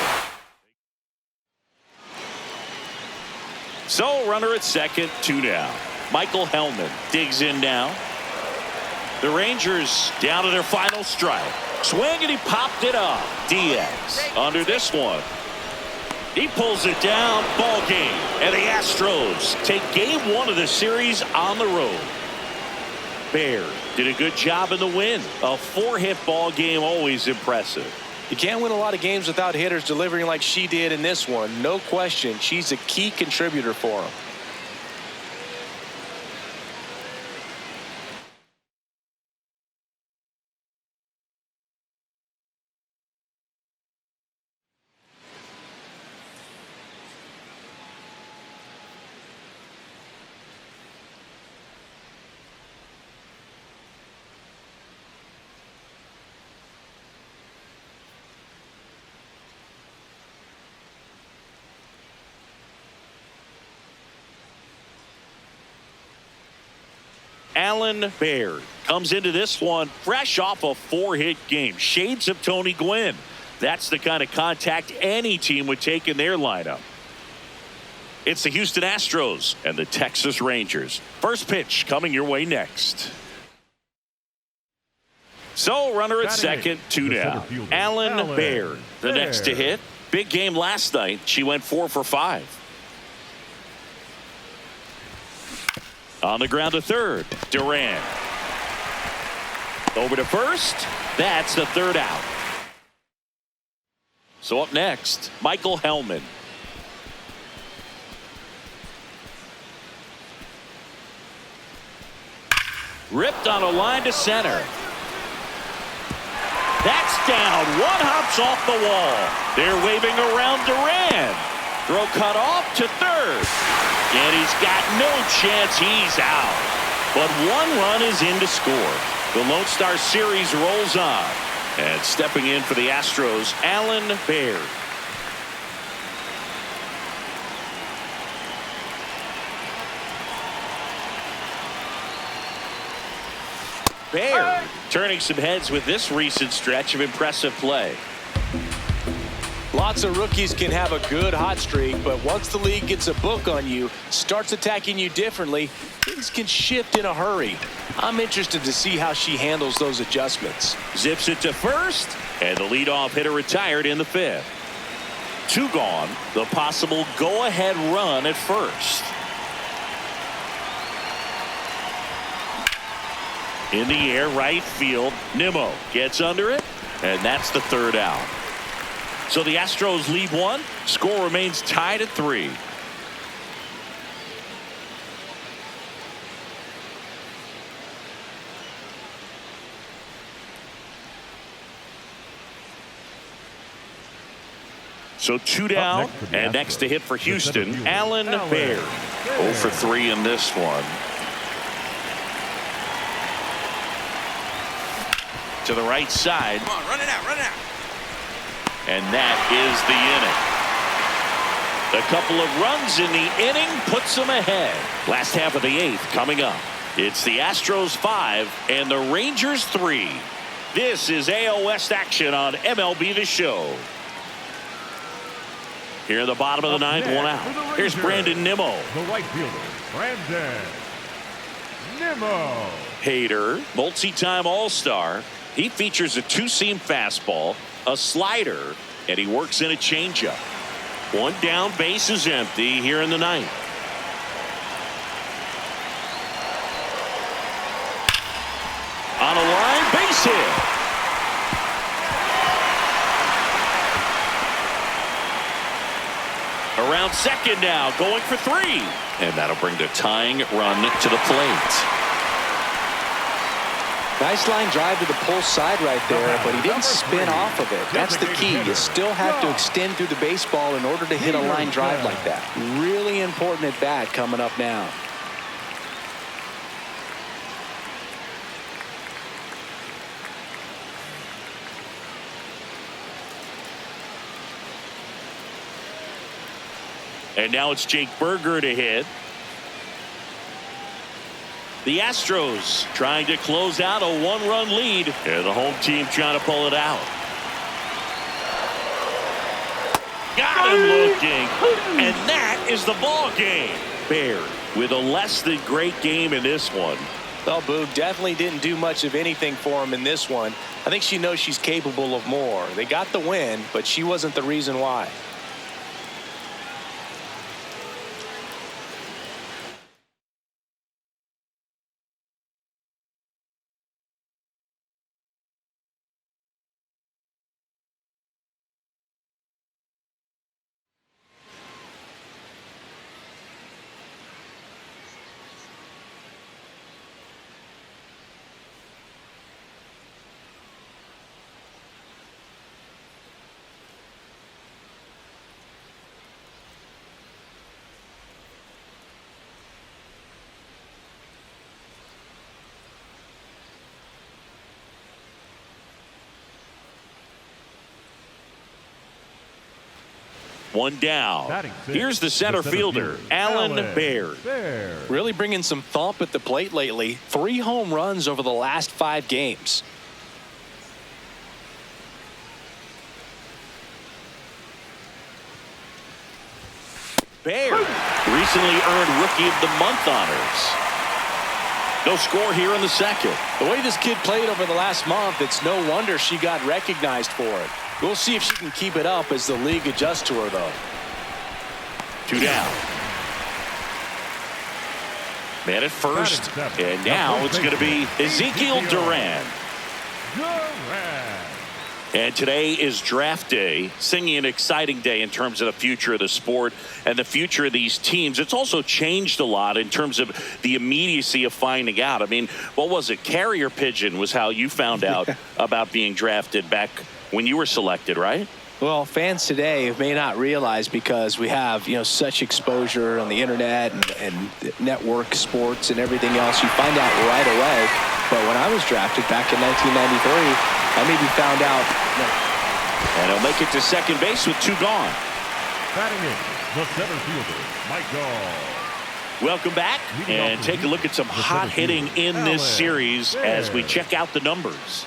So runner at second, 2 down. Michael Hellman digs in now. The Rangers down to their final strike. Swing, and he popped it up. Diaz under this one. He pulls it down. Ball game. And the Astros take game 1 of the series on the road. Bear did a good job in the win. A 4-hit ball game, always impressive. You can't win a lot of games without hitters delivering like she did in this one. No question. She's a key contributor for them. Alan Baird comes into this one fresh off a 4-hit game. Shades of Tony Gwynn. That's the kind of contact any team would take in their lineup. It's the Houston Astros and the Texas Rangers. First pitch coming your way next. So runner at second, 2 down. Alan Baird, the next to hit. Big game last night. She went 4 for 5. On the ground to third, Duran. Over to first. That's the 3rd out. So up next, Michael Hellman. Ripped on a line to center. That's down. One hops off the wall. They're waving around Duran. Throw cut off to third. And he's got no chance. He's out. But 1 run is in to score. The Lone Star Series rolls on. And stepping in for the Astros, Alan Baird. Baird turning some heads with this recent stretch of impressive play. Lots of rookies can have a good hot streak, but once the league gets a book on you, starts attacking you differently, things can shift in a hurry. I'm interested to see how she handles those adjustments. Zips it to first, and the leadoff hitter retired in the 5th. 2 gone. The possible go-ahead run at first. In the air, right field. Nimmo gets under it, and that's the 3rd out. So the Astros lead 1. Score remains tied at 3. So 2 down, and next to hit for Houston, Alan Baird. 0 for 3 in this one. To the right side. Come on, run it out, run it out. And that is the inning. A couple of runs in the inning puts them ahead. Last half of the 8th coming up. It's the Astros 5 and the Rangers 3. This is AL West action on MLB The Show. Here in the bottom of the ninth, one out. Here's Brandon Nimmo. The right fielder, Brandon Nimmo. Hader, multi-time All-Star. He features a two-seam fastball, a slider, and he works in a changeup. One down, base is empty here in the ninth. On a line, base hit. Around second now, going for 3. And that'll bring the tying run to the plate. Nice line drive to the pull side right there, but he didn't spin off of it. That's the key. You still have to extend through the baseball in order to hit a line drive like that. Really important at bat coming up now. And now it's Jake Burger to hit. The Astros trying to close out a 1-run lead. And the home team trying to pull it out. Got him looking. And that is the ball game. Baird with a less than great game in this one. Well, Boog definitely didn't do much of anything for him in this one. I think she knows she's capable of more. They got the win, but she wasn't the reason why. One down. Here's the center fielder, Alan Baird. Really bringing some thump at the plate lately. 3 home runs over the last 5 games. Baird recently earned Rookie of the Month honors. No score here in the second. The way this kid played over the last month, it's no wonder she got recognized for it. We'll see if she can keep it up as the league adjusts to her, though. 2 down. Man at first, and now it's going to be Ezekiel Duran. And today is draft day, singing an exciting day in terms of the future of the sport and the future of these teams. It's also changed a lot in terms of the immediacy of finding out. I mean, what was it? Carrier pigeon was how you found out about being drafted back when you were selected, right? Well, fans today may not realize because we have, such exposure on the internet and network sports and everything else. You find out right away. But when I was drafted back in 1993, I maybe found out. And he'll make it to second base with 2 gone. Batting in, the center fielder, Mike Dahl. Welcome back and take a look at some hot hitting in this series as we check out the numbers.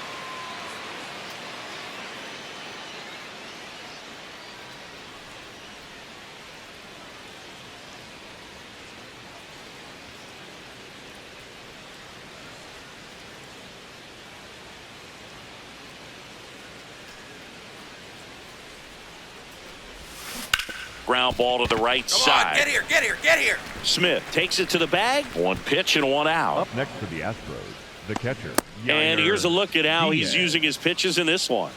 Ground ball to the right side. Get here, get here, get here. Smith takes it to the bag. 1 pitch and 1 out. Up next for the Astros, the catcher. And here's a look at how he's using his pitches in this one.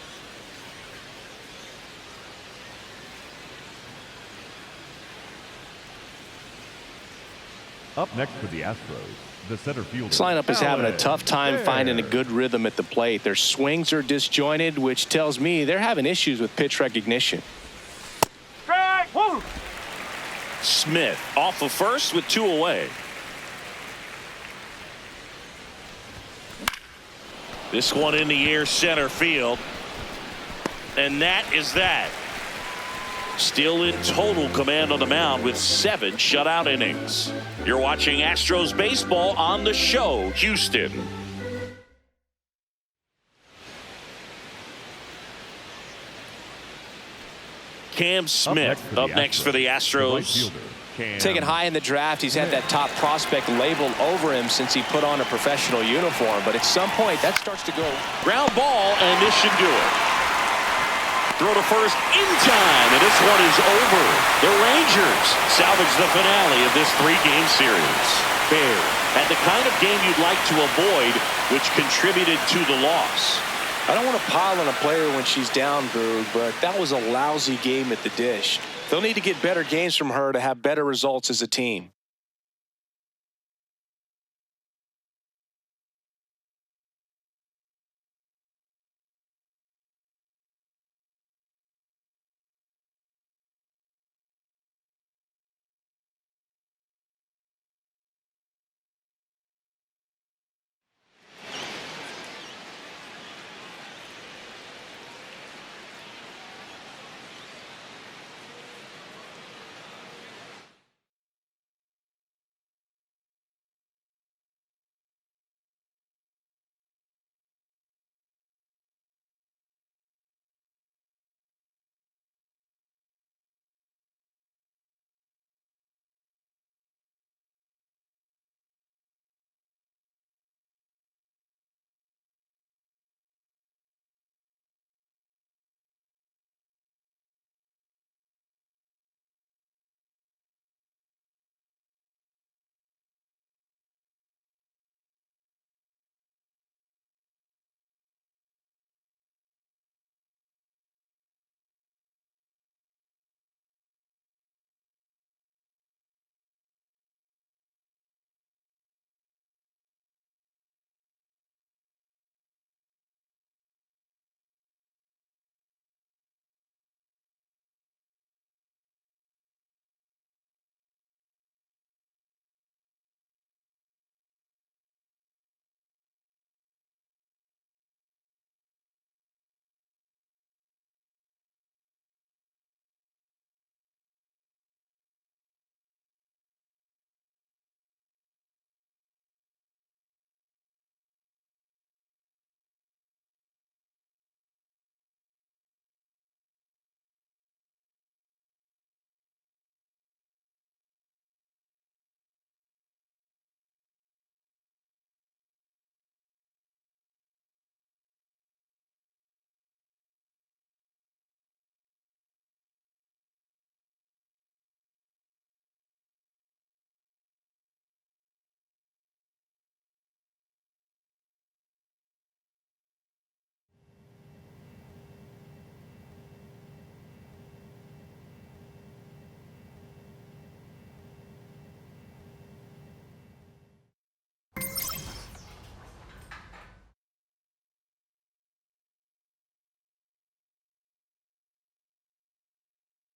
Up next for the Astros, the center fielder. This lineup is having a tough time finding a good rhythm at the plate. Their swings are disjointed, which tells me they're having issues with pitch recognition. Smith off of first with 2 away. This one in the air center field. And that is that. Still in total command on the mound with 7 shutout innings. You're watching Astros baseball on The Show, Houston. Cam Smith up next for the Astros. Taken high in the draft, he's had that top prospect labeled over him since he put on a professional uniform. But at some point, that starts to go. Ground ball, and this should do it. Throw to first in time, and this one is over. The Rangers salvage the finale of this 3-game series. Bears had the kind of game you'd like to avoid, which contributed to the loss. I don't want to pile on a player when she's down, Boog, but that was a lousy game at the dish. They'll need to get better games from her to have better results as a team.